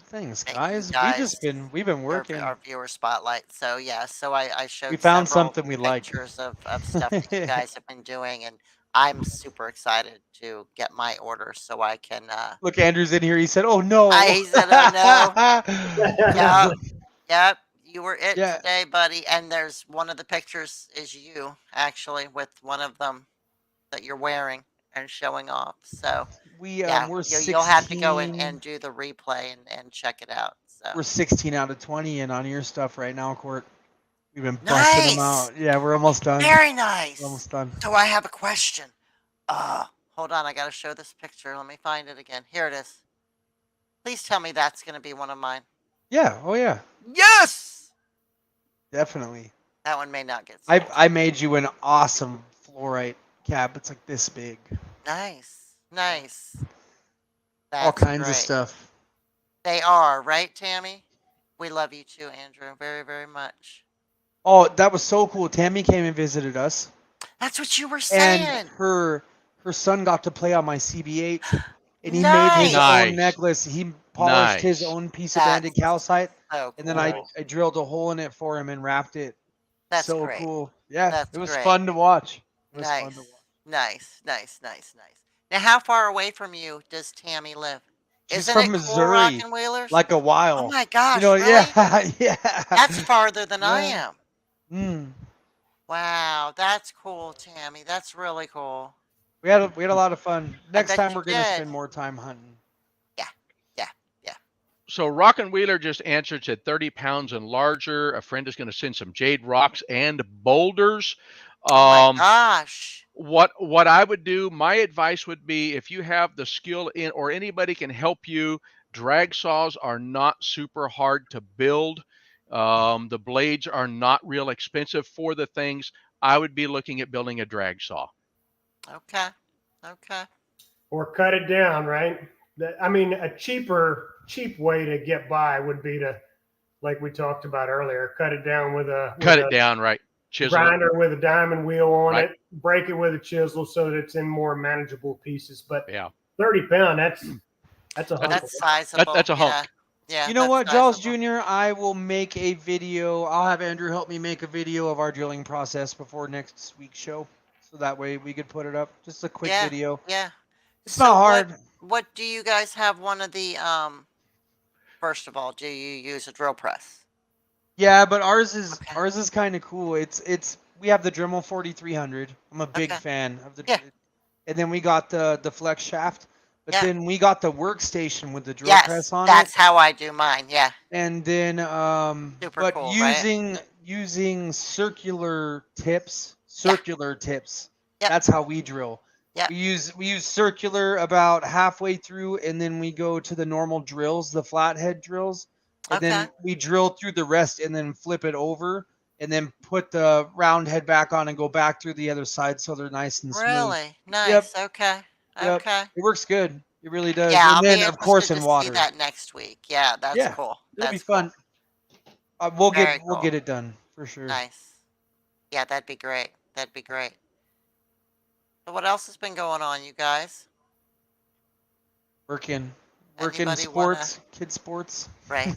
Thanks, make guys. you guys We've been your, working. our viewer spotlight. So yeah, so I showed We found several something we like. pictures of stuff that you guys have been doing, and I'm super excited to get my order so I can. Look, Andrew's in here. He said, "Oh no." He said, "Oh no." Yep, yep. You were it Yeah. today, buddy. And there's one of the pictures is you actually with one of them that you're wearing and showing off. So yeah, We're you'll have to go 16. and do the replay and check it out. So We're 16 out of 20 in on your stuff right now, Court. We've been busting them nice, out. Yeah, we're almost done. very nice. We're almost done. So I have a question. Hold on, I gotta show this picture. Let me find it again. Here it is. Please tell me that's gonna be one of mine. Yeah. Oh yeah. Yes. Definitely. That one may not get sold. I made you an awesome fluorite cap. It's like this big. Nice, nice. All That's kinds of great. stuff. They are, right, Tammy? We love you too, Andrew, very, very much. Oh, that was so cool. Tammy came and visited us, That's what you were saying. and her son got to play on my CB8, and he made Nice. his Nice. own necklace. He polished his Nice. own piece of banded That's calcite, so and then I cool. drilled a hole in it for him and wrapped it. That's So great. cool. Yeah, That's it was great. fun to watch. It was fun Nice, to watch. nice, nice, nice, nice. Now, how far away from you does Tammy live? She's Isn't from it cool, Missouri, Rockin' Wheelers? like a while. Oh my gosh, You know, really? yeah, yeah. That's farther than I Yeah. am. Wow, that's cool, Tammy. That's really cool. We had a lot of fun. Next bet time you we're gonna did. spend more time hunting. So Rock and Wheeler just answered, said 30 pounds and larger. A friend is going to send some jade rocks and boulders. Oh my gosh. What I would do, my advice would be, if you have the skill in, or anybody can help you, drag saws are not super hard to build. The blades are not real expensive for the things. I would be looking at building a drag saw. Okay. Okay. Or cut it down, right? I mean, a cheap way to get by would be to, like we talked about earlier, cut it down with a down, right? Chisel it. grinder with a diamond wheel on Right. it, break it with a chisel so that it's in more manageable pieces. But Yeah. 30 pound, that's a hunk. That's sizable. That's a hunk. Yeah. Yeah. You know that's what, Giles sizable. Jr.? I will make a video. I'll have Andrew help me make a video of our drilling process before next week's show, so that way we could put it up. Just a quick Yeah. video. Yeah. It's So not hard. What do you guys have? One of the First of all, do you use a drill press? Yeah, but ours is Okay. kind of cool. We have the Dremel 4300. I'm a big Okay. fan of the. Yeah. And then we got the flex shaft, but Yeah. then we got the workstation with the drill Yes, press on that's it. how I do mine. Yeah. And then Super but cool, right? using circular tips. Yep. That's how we drill. Yep. We use circular about halfway through, and then we go to the normal drills, the flathead drills, and then Okay. we drill through the rest, and then flip it over, and then put the round head back on and go back through the other side, so they're nice and smooth. Really nice. Yep. Okay. Yep. Okay. It works good. It really does. Yeah, And I'll then be of course interested in to water. see that next week. Yeah, that's Yeah, cool. It'll be That's cool. fun. We'll Very we'll cool. get it done for sure. Nice. Yeah, that'd be great. That'd be great. So what else has been going on, you guys? Working Anybody sports, kid sports. Right.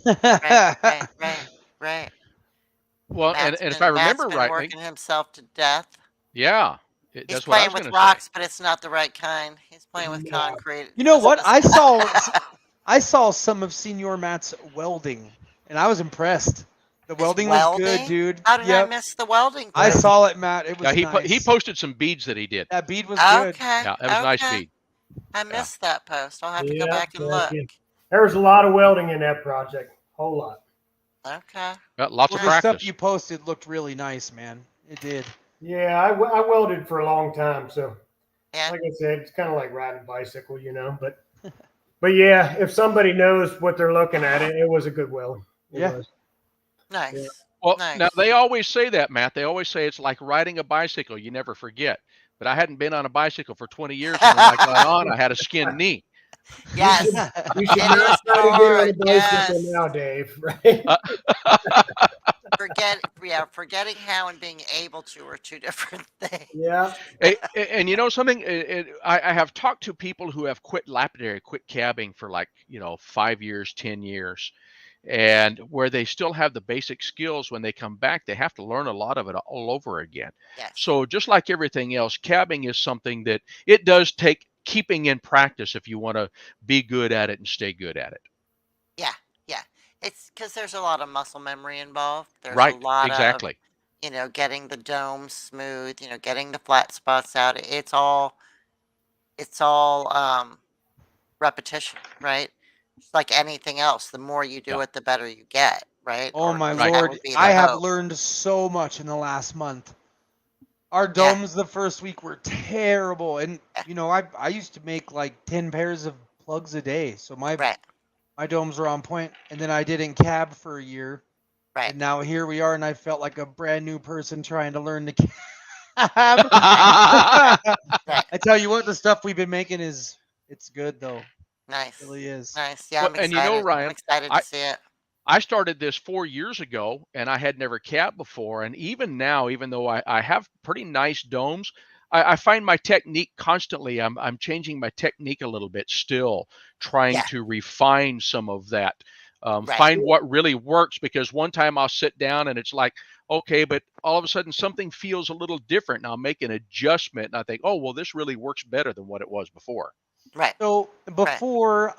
Right. Well, and if I Matt's remember been rightly, working himself to death. yeah, He's that's what I playing was with going to say. rocks, but it's not the right kind. He's playing with concrete. You know what? I saw. saw some of Senior Matt's welding, and I was impressed. The Is welding was good, welding? dude. How did I Yep. miss the welding I part? saw it, Matt. It Yeah, was he nice. posted some beads that he did. That bead was good. Okay, Yeah, that was a nice okay. bead. I Yeah. missed that post. I'll have to go Yeah, back and look. there was a lot of welding in that project. Whole lot. Okay. Got lots Well, of the stuff practice. you posted looked really nice, man. It did. Yeah, I welded for a long time, so Yeah. like I said, it's kind of like riding a bicycle, but yeah, if somebody knows what they're looking at, it was a good weld. It Yeah. was. Nice. Yeah. Well, Nice. now they always say that, Matt. They always say it's like riding a bicycle. You never forget. But I hadn't been on a bicycle for 20 years, and when I got on, I had a skinned knee. Yes. You should It not is try to get on hard, a bicycle yes. now, Dave. Right? Forgetting how and being able to are two different things. Yeah. And you know something? I have talked to people who have quit lapidary, quit cabbing for like 5 years, 10 years, and where they still have the basic skills. When they come back, they have to learn a lot of it all over again. Yes. So just like everything else, cabbing is something that it does take keeping in practice if you want to be good at it and stay good at it. Yeah. Yeah. It's because there's a lot of muscle memory involved. There's a Right, lot of, exactly. getting the dome smooth, getting the flat spots out. It's all repetition, right? It's like anything else. The more you do Yeah. it, the better you get, right? Oh Or my at least that lord, would be I the have hope. learned so much in the last month. Our Yeah. domes the first week were terrible, and Yeah. I used to make like 10 pairs of plugs a day, so Right. my domes were on point. And then I didn't cab for a year, Right. and now here we are, and I felt like a brand new person trying to learn to cab. Right. I tell you what, the stuff we've been making it's good though. It Nice. really is. Nice. Yeah, Well, I'm and you know, excited. I'm Ryan, excited I to see it. I started this 4 years ago, and I had never cabbed before. And even now, even though I have pretty nice domes, I find my technique constantly. I'm changing my technique a little bit still, trying Yeah. to refine some of that. Right. Find what really works, because one time I'll sit down and it's like, okay, but all of a sudden something feels a little different, and I'll make an adjustment, and I think, oh, well, this really works better than what it was before. Right. So Right. before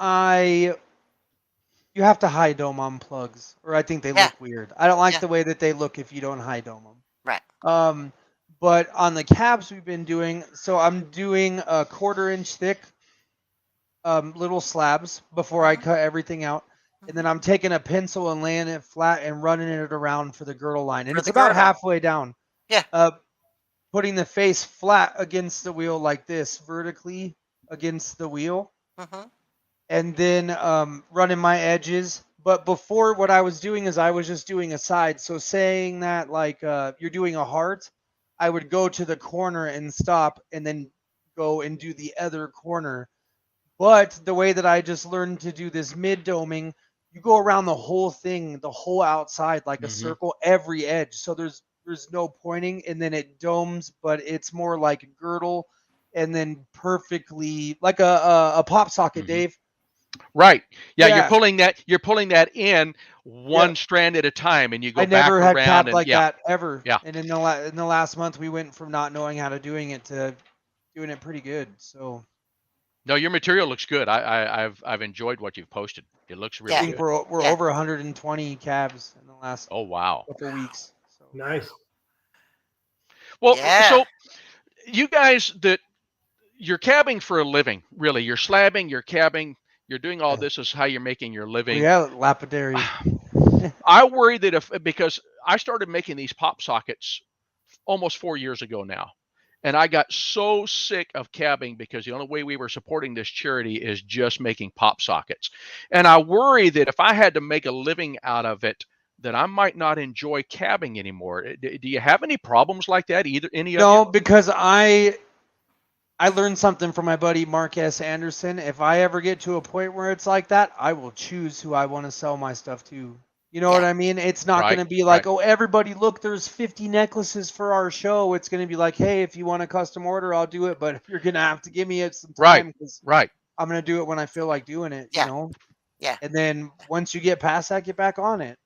you have to high dome on plugs, or I think they Yeah. look weird. I don't like Yeah. the way that they look if you don't high dome them. Right. But on the cabs we've been doing, so I'm doing a 1/4 inch thick little slabs before I Mhm. cut everything out. And then Mhm. I'm taking a pencil and laying it flat and running it around for the girdle line. And For it's the about girdle. halfway down. Yeah. Putting the face flat against the wheel like this, vertically against the wheel. Mm-hmm. And then running my edges. But before, what I was doing is I was just doing a side. So saying that like you're doing a heart, I would go to the corner and stop, and then go and do the other corner. But the way that I just learned to do this mid doming, you go around the whole thing, the whole outside, like a Mhm. circle, every edge. So there's no pointing, and then it domes, but it's more like girdle, and then perfectly like a pop socket, Mhm. Dave. Right. Yeah, Yeah. you're pulling that in one strand at a time, and you go I back never had around, capped and like yeah. that ever. Yeah. And in the last month, we went from not knowing how to doing it to doing it pretty good. So No, your material looks good. I've enjoyed what you've posted. It looks I really Yeah. think good. we're Yeah. over 120 cabs in the last Oh, wow. couple weeks. So Nice. Well, Yeah. so you guys that you're cabbing for a living, really. You're slabbing, you're cabbing, you're doing all this is how you're making your living. yeah, lapidary. I worry that because I started making these pop sockets almost 4 years ago now. And I got so sick of cabbing because the only way we were supporting this charity is just making pop sockets. And I worry that if I had to make a living out of it, that I might not enjoy cabbing anymore. Do you have any problems like that? Any of you? No, because I learned something from my buddy Mark S. Anderson. If I ever get to a point where it's like that, I will choose who I want to sell my stuff to. You know what Yeah. I mean? It's not Right, going to be like, right. oh, everybody, look, there's 50 necklaces for our show. It's going to be like, hey, if you want a custom order, I'll do it, but you're going to have to give me some Right, time because right. I'm going to do it when I feel like doing it, Yeah. you know? Yeah. And then once you get past that, get back on it.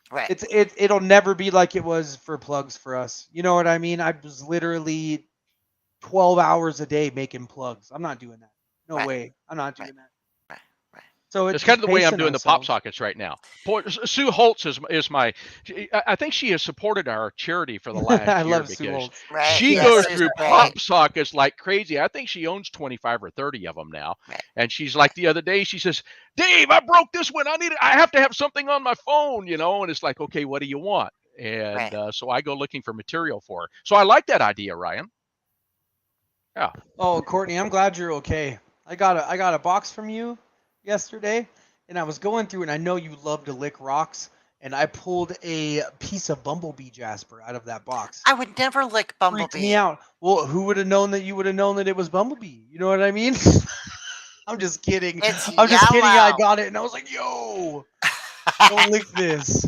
Right. It'll never be like it was for plugs for us. You know what I mean? I was literally 12 hours a day making plugs. I'm not doing that. No Right. way. I'm not doing Right. that. Right. Right. So It's kind of the way I'm pacing doing the pop ourselves. sockets right now. Sue Holtz is my. I think she has supported our charity for the last I year love Sue because Holtz. Right. she Yeah, goes Sue's through great. pop sockets like crazy. I think she owns 25 or 30 of them now. Right. And she's like the other day, she says, "Dave, I broke this one. I have to have something on my phone, And it's like, okay, what do you want? And Right. so I go looking for material for her. So I like that idea, Ryan. Yeah. Oh, Courtney, I'm glad you're okay. I got a box from you yesterday, and I was going through, and I know you love to lick rocks, and I pulled a piece of bumblebee jasper out of that box. I would never lick Freaked bumblebee. me out. Well, who would have known that you would have known that it was bumblebee? You know what I mean? I'm just kidding. It's I'm just kidding. I yellow. got it, and I was like, "Yo, don't lick this."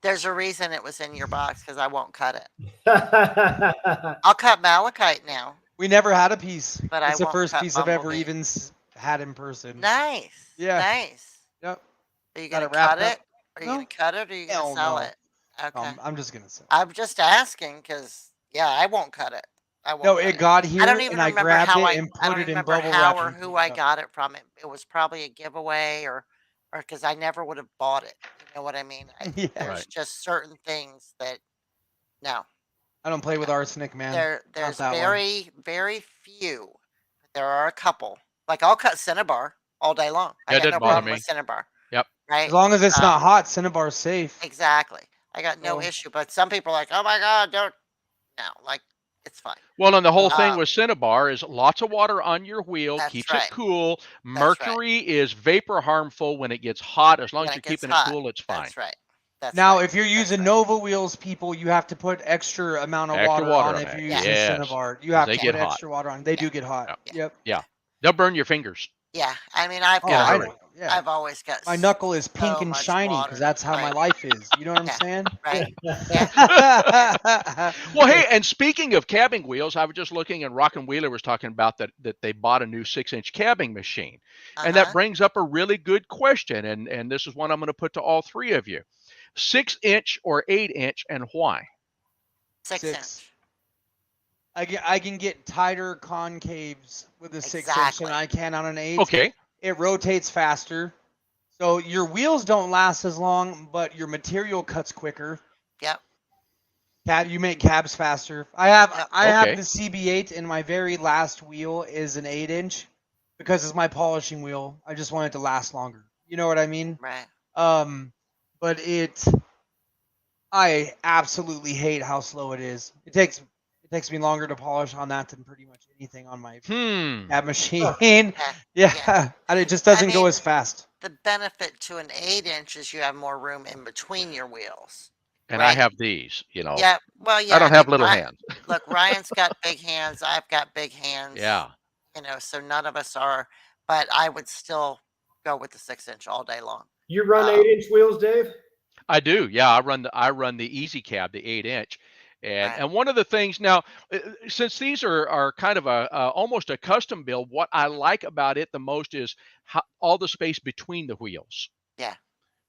There's a reason it was in your box because I won't cut it. That's I'll cut malachite now. We never had a piece. But I It's the won't first cut piece I've ever bumblebee. even had in person. Nice. Yeah. Nice. Yep. Are you Got gonna it wrapped cut up. it? Are you No. gonna cut it or are you gonna Hell sell no. it? Okay. I'm just gonna say. I'm just asking because I won't cut it. I won't No, cut it got here, I don't even and I remember grabbed how it and I put don't it in remember bubble how wrap. or and who picked I it up. got it from. It was probably a giveaway or because I never would have bought it. You know what I mean? Yeah. There's Right. just certain things that no. I don't play with arsenic, man. There's that one. very few. There are a couple. Like I'll cut cinnabar all day long. I Yeah, it got no doesn't bother problem me. with cinnabar. Yep. Right? As long as it's not hot, cinnabar's safe. Exactly. I got no So- issue. But some people are like, oh my God, don't. No, like it's fine. Well, and the whole thing Um, with cinnabar is lots of water on your wheel, That's keeps right. it cool. right. Mercury is vapor harmful when it gets hot. As long When as it you're gets keeping hot. it cool, it's fine. That's right. That's Now, right. if you're That's using right. Nova wheels, people, you have to put extra amount of Extra water water on on if it. you're Yes. using Yes. cinnabar. You have They to get put hot. extra water on. They do get hot. Yeah. Yep. They'll burn your fingers. Yeah. I mean, I've Oh, got. I hurry. know. Yeah. I've always got. My knuckle is pink so and much shiny water. because that's how my Right. life is. You know what I'm Yeah. saying? Right. Well, hey, and speaking of cabbing wheels, I was just looking, and Rock and Wheeler was talking about that they bought a new 6-inch cabbing machine, and that brings up a really good question, and this is one I'm going to put to all three of you: 6-inch or 8-inch, and why? 6-inch. I can get tighter concaves with a 6-inch Exactly. than I can on an 8. Okay. It rotates faster. So your wheels don't last as long, but your material cuts quicker. Yep. You make cabs faster. I have Okay. the CB8, and my very last wheel is an 8-inch because it's my polishing wheel. I just want it to last longer. You know what I mean? Right. But I absolutely hate how slow it is. It takes me longer to polish on that than pretty much anything on my cab machine. Yeah. And it just doesn't go mean, as fast. The benefit to an 8-inch is you have more room in between your wheels. And Right. I have these, Yeah. Well, yeah. I don't have little hands. Look, Ryan's got big hands. I've got big hands. Yeah. So none of us are, but I would still go with the 6-inch all day long. You run 8-inch wheels, Dave? I do. Yeah, I run the Easy Cab, the 8-inch. And one of the things now, since these are kind of almost a custom build, what I like about it the most is all the space between the wheels. Yeah.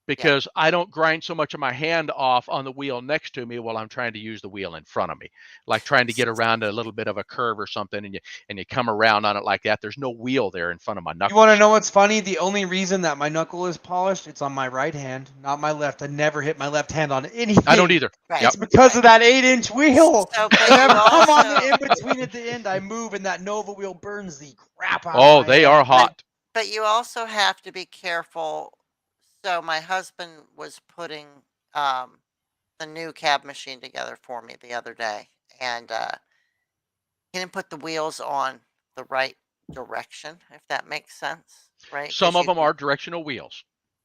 Because I don't grind so much of my hand off on the wheel next to me while I'm trying to use the wheel in front of me, like trying to get around a little bit of a curve or something, and you come around on it like that. There's no wheel there in front of my knuckle. You want to know what's funny? The only reason that my knuckle is polished, it's on my right hand, not my left. I never hit my left hand on anything. I don't either. Right. It's because of that 8-inch wheel. So, but Whenever you I'm on also- the in between at the end, I move, and that Nova wheel burns the crap out of Oh, my they hand. are hot. But you also have to be careful. So my husband was putting the new cab machine together for me the other day, and he didn't put the wheels on the right direction, if that makes sense, right? Some 'Cause of them are directional wheels.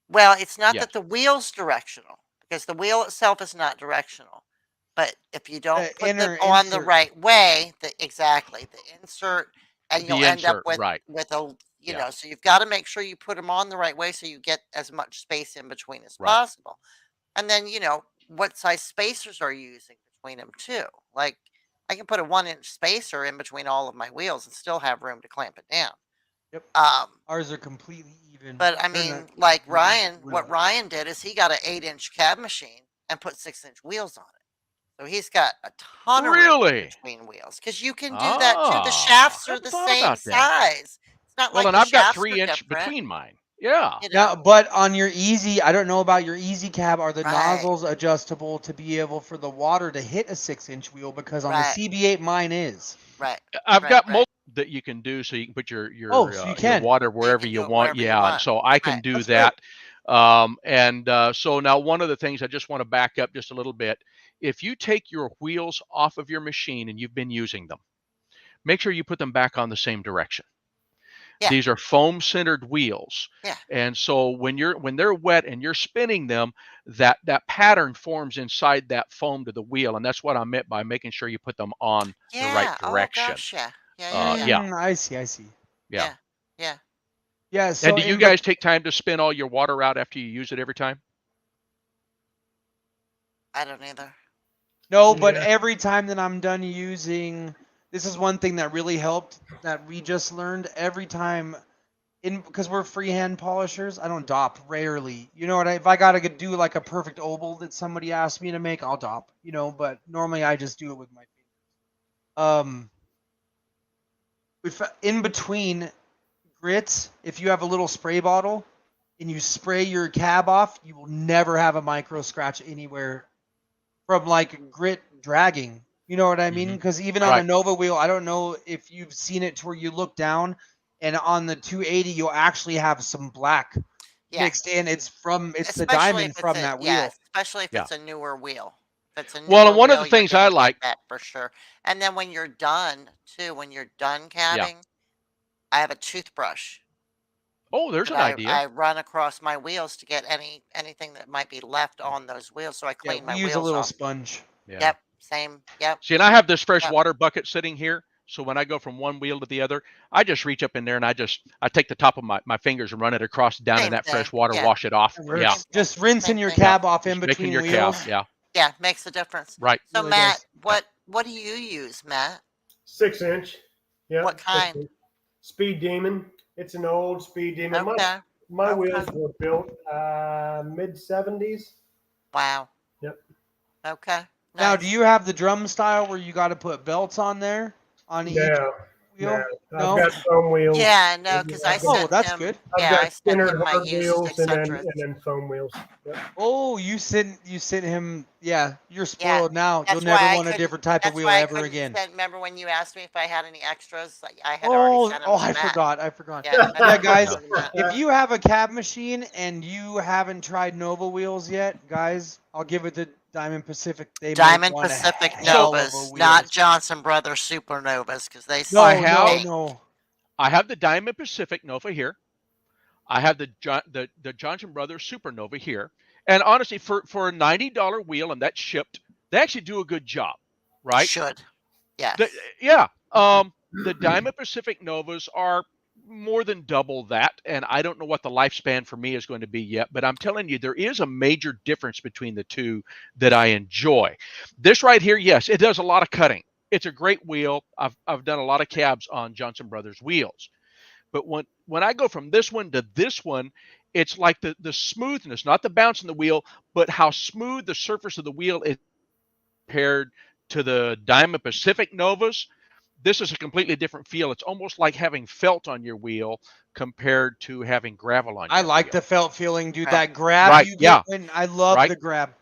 Well, it's not Yes. that the wheel's directional, because the wheel itself is not directional. But if you don't put them inner on the insert. right way, the insert, and The you'll end up insert, with right. so you've got to make sure you put them on the right way so you get as much space in between as Right. possible. And then, what size spacers are you using between them too? Like I can put a 1-inch spacer in between all of my wheels and still have room to clamp it down. Yep. Um, Ours are completely even. but I They're mean, not- like they're Ryan, not- what Ryan did is he got an 8-inch cab machine and put 6-inch wheels on it. So he's got a ton of room Really? between wheels because you can do that too. The Ah, shafts I are hadn't the thought same about that. size. It's not Well, like and the I've got shafts are 3-inch different. between mine. Yeah. You Now, know, but on your easy, I don't know about your easy cab. Are the right, nozzles adjustable to be able for the water to hit a 6-inch wheel? Because on the right, CB8, mine is. right, I've got right. multiple that you can do, so you can put Oh, so you your can. water So you wherever can you do it want. wherever you Yeah, and want. so I can Right. do That's great. that. So now one of the things I just want to back up just a little bit. If you take your wheels off of your machine and you've been using them, make sure you put them back on the same direction. Yeah. These are foam centered wheels. Yeah. And so when they're wet and you're spinning them, that pattern forms inside that foam to the wheel. And that's what I meant by making sure you put them on the right Yeah. Oh direction. gosh. Yeah. Yeah. Yeah. I see. I see. Yeah. Yeah. Yeah. Yeah. And So do you guys take time to spin all your water out after you use it every time? I don't either. no, but Yeah. every time that I'm done using, this is one thing that really helped that we just learned. Every time, because we're freehand polishers, I don't dop rarely. You know what? If I gotta do like a perfect oval that somebody asked me to make, I'll dop. But normally I just do it with my fingers. If in between grits, if you have a little spray bottle and you spray your cab off, you will never have a micro scratch anywhere from like grit dragging. You know what I mean? Mhm. Because even on a Right. Nova wheel, I don't know if you've seen it to where you look down and on the 280 you'll actually have some black Yeah. mixed in. It's the Especially diamond if it's from a that wheel. especially if Yeah. it's a newer wheel. If it's a Well, newer and one of the wheel, you're things I gonna get like, that for sure. And then when you're done too, when you're done yeah. cabbing, I have a toothbrush Oh, there's that an idea. I run across my wheels to get anything that might be left on those wheels, so I Yeah, clean we my use a wheels little off. sponge. Yeah. Yep, same. Yep, See, and I have this fresh yep. water bucket sitting here. So when I go from one wheel to the other, I just reach up in there and I take the top of my fingers and run it across down in Same that thing. fresh water, Yeah, wash it off. It Yeah. same works. thing. Just rinsing Same your thing. Yeah. cab off in Just making between your cab. wheels. Yeah. Yeah, makes a difference. Right. So Really Matt, does. Yeah. what do you use, Matt? 6-inch. Yeah. What kind? Speed Demon. It's an old Speed Demon. Okay. My Okay. wheels were built mid 70s. Wow. Yep. Okay. Now, do Nice. you have the drum style where you got to put belts on there on each No, no. wheel? I've No. got foam wheels. Yeah, no, because I I've got, Oh, sent that's him. good. I've Yeah, got I sent centered him my hard used wheels and 600s. then foam wheels. Yep. Oh, you sent him. Yeah, you're Yeah, spoiled now. You'll that's never why I want a couldn't. different type of That's wheel why I ever couldn't again. send. Remember when you asked me if I had any extras? Like, I had already Oh, sent them oh, to I Matt. forgot. I forgot. Yeah, I Yeah, sent them guys, to Matt. if you have a cab machine and you haven't tried Nova wheels yet, guys, I'll give it to Diamond Pacific. They make Diamond one Pacific hell of a Novas, not wheels. Johnson Brothers Supernovas, because they I No, have no, stink. no. I have the Diamond Pacific Nova here. I have the Johnson Brothers Supernova here. And honestly, for a $90 wheel and that's shipped, they actually do a good job, right? Should. The, Yes. yeah. The Diamond Pacific Novas are more than double that, and I don't know what the lifespan for me is going to be yet, but I'm telling you, there is a major difference between the two that I enjoy. This right here, yes, it does a lot of cutting. It's a great wheel. I've done a lot of cabs on Johnson Brothers wheels. But when I go from this one to this one, it's like the smoothness, not the bounce in the wheel, but how smooth the surface of the wheel is compared to the Diamond Pacific Novas. This is a completely different feel. It's almost like having felt on your wheel compared to having gravel on I your like wheel. the felt feeling, dude. Right. That grab Right. you get Yeah. when I love Right. the grab.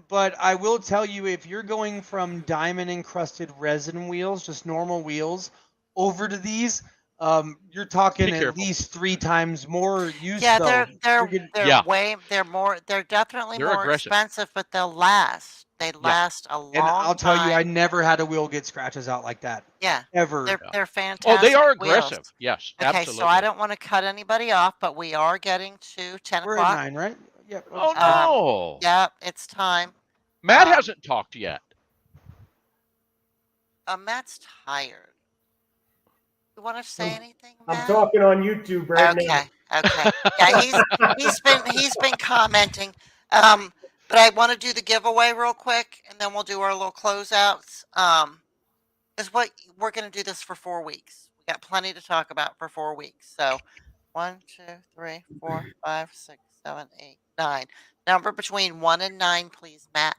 But I will tell you, if you're going from diamond encrusted resin wheels, just normal wheels, over to these, you're talking Be at careful. least 3 times more use Yeah, though. You're getting, Yeah. they're definitely They're more aggressive. expensive, but they'll last. They Yeah. last a and I'll long tell you, I time. never had a wheel get scratches out like that Yeah, ever. Yeah. they're Oh, they fantastic are wheels. aggressive. Yes, Okay, so I absolutely. don't want to cut anybody off, but we are getting to 10 We're at o'clock. 9, right? Yep. Oh Okay. no. Yeah, it's time. Matt Um, hasn't talked yet. Matt's tired. You want to say anything, I'm Matt? talking on YouTube right Okay, okay. Yeah, he's been commenting. But I want to do the giveaway real quick, and then we'll do our little closeouts. Is what we're going to do this for 4 weeks. We got plenty to talk about for 4 weeks. So, 1, 2, 3, 4, 5, 6, 7, 8, 9. Number between 1 and 9, please, Matt.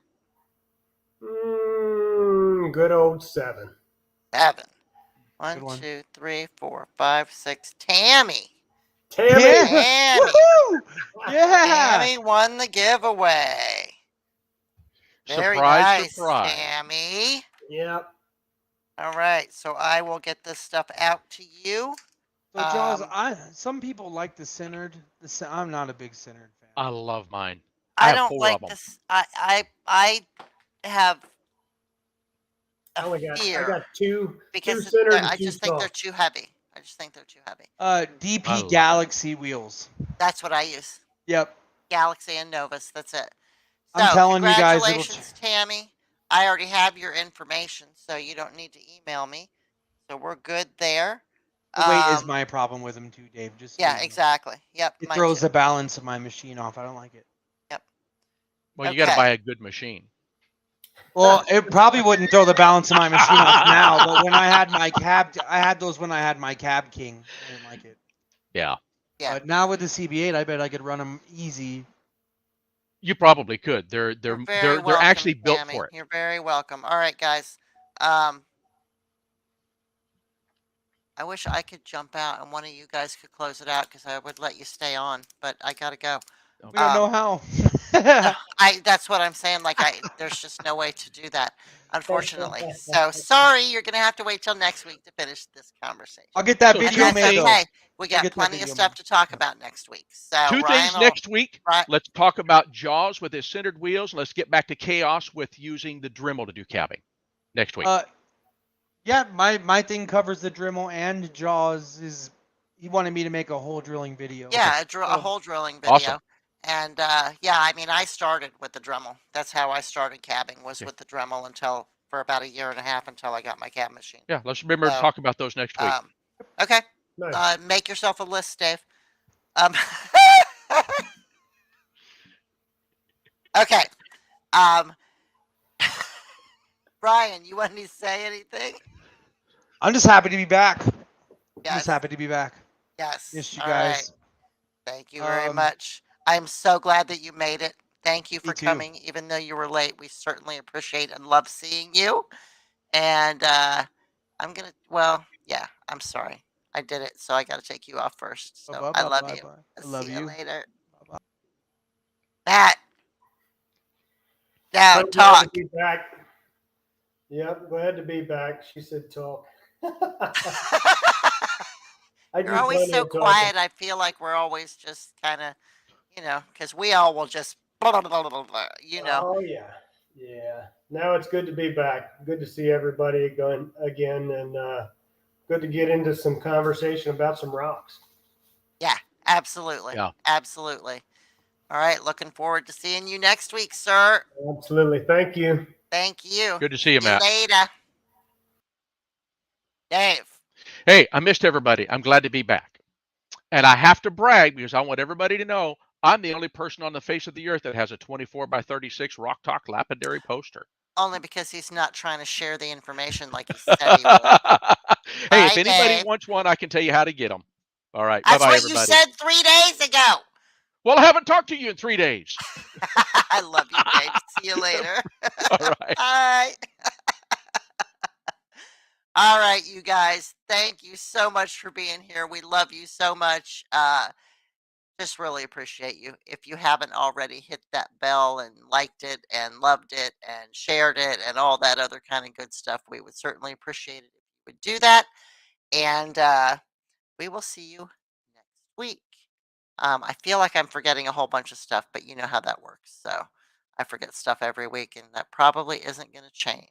now. Good old 7. 7. Good 1, one. 2, 3, 4, 5, 6. Tammy. Tammy. Tammy. Woohoo! Yeah. Tammy won the giveaway. Very Surprise, nice, surprise. Tammy. Yep. All right, so I will get this stuff out to you. So Jaws, Um, some people like the centered. I'm not a big centered fan. I love mine. I have don't 4 like of them. this. I have I a only got fear two because centered and I two just think they're tall. too heavy. I just think they're too heavy. I DP love Galaxy wheels. That's what I use. Yep. Galaxy and Novus. That's it. I'm So telling you guys, congratulations, Tammy. I already have your information, so you don't need to email me. So we're good there. the weight is my problem with them too, Dave. Just so Yeah, you know. exactly. Yep. It mine throws too. the balance of my machine off. I don't like it. Well, you got to Okay. buy a good machine. Well, it probably wouldn't throw the balance of my machine off now, but when I had my cab, I had those when I had my Cab King. I didn't like it. Yeah. Yeah. But now with the CB8, I bet I could run them easy. You probably could. They're You're very they're welcome, actually built Tammy. for it. You're very welcome. All right, guys. I wish I could jump out and one of you guys could close it out because I would let you stay on, but I gotta go. We don't know how. That's what I'm saying. Like there's just no way to do that, unfortunately. So sorry, you're gonna have to wait till next week to finish this conversation. I'll get that So And video that's made. okay. We I'll got get that plenty of video stuff made. to talk about next week. So 2 Ryan things will- next week. Right. Let's talk about Jaws with his centered wheels. Let's get back to chaos with using the Dremel to do cabbing next week. Yeah, my thing covers the Dremel and Jaws. He wanted me to make a hole drilling video. Yeah, a hole drilling video. Awesome. And yeah, I mean, I started with the Dremel. That's how I started cabbing, was Yeah. with the Dremel for about a year and a half until I got my cab machine. Yeah, let's remember to So, talk about those next week. Okay, Nice. make yourself a list, Dave. Okay. Brian, you want to say anything? I'm just happy to be back. I'm Yes. just happy to be back. Yes. Miss you All guys. right. Thank you very much. I'm so glad that you made it. Thank you for too. coming, even though you were late. We certainly appreciate and love seeing you. And I'm I'm sorry. I did it, so I got to take you off first. So I love you. I I'll love see you. later. Bye-bye. Matt. Now I'm glad talk. to be back. Yep, glad to be back. She said talk. You're always so quiet. I feel like we're always just kind of, because we all will just, blah, blah, blah, blah, blah, Oh yeah, yeah. Now it's good to be back. Good to see everybody again, and good to get into some conversation about some rocks. Yeah, absolutely. Yeah. Absolutely. All right. Looking forward to seeing you next week, sir. Absolutely. Thank you. Thank you. Good to see you, See you Matt. later. Dave. Hey, I missed everybody. I'm glad to be back. And I have to brag because I want everybody to know I'm the only person on the face of the earth that has a 24x36 Rock Talk Lapidary poster. Only because he's not trying to share the information like he said he would. Hey, Bye, if anybody Dave. wants one, I can tell you how to get them. All right. That's Bye-bye, what everybody. you said 3 days ago. Well, I haven't talked to you in 3 days. I love you, Dave. See you later. All right. Bye. All right, you guys. Thank you so much for being here. We love you so much. Just really appreciate you. If you haven't already, hit that bell and liked it and loved it and shared it and all that other kind of good stuff. We would certainly appreciate it if you would do that. And we will see you next week. I feel like I'm forgetting a whole bunch of stuff, but you know how that works. So I forget stuff every week, and that probably isn't going to change.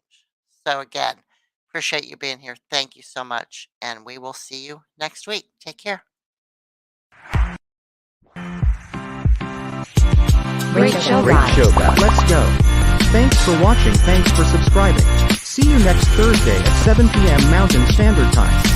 So again, appreciate you being here. Thank you so much. And we will see you next week. Take care. Great show, Great guys. show, guys. Let's go. Thanks for watching. Thanks for subscribing. See you next Thursday at 7 p.m. Mountain Standard Time.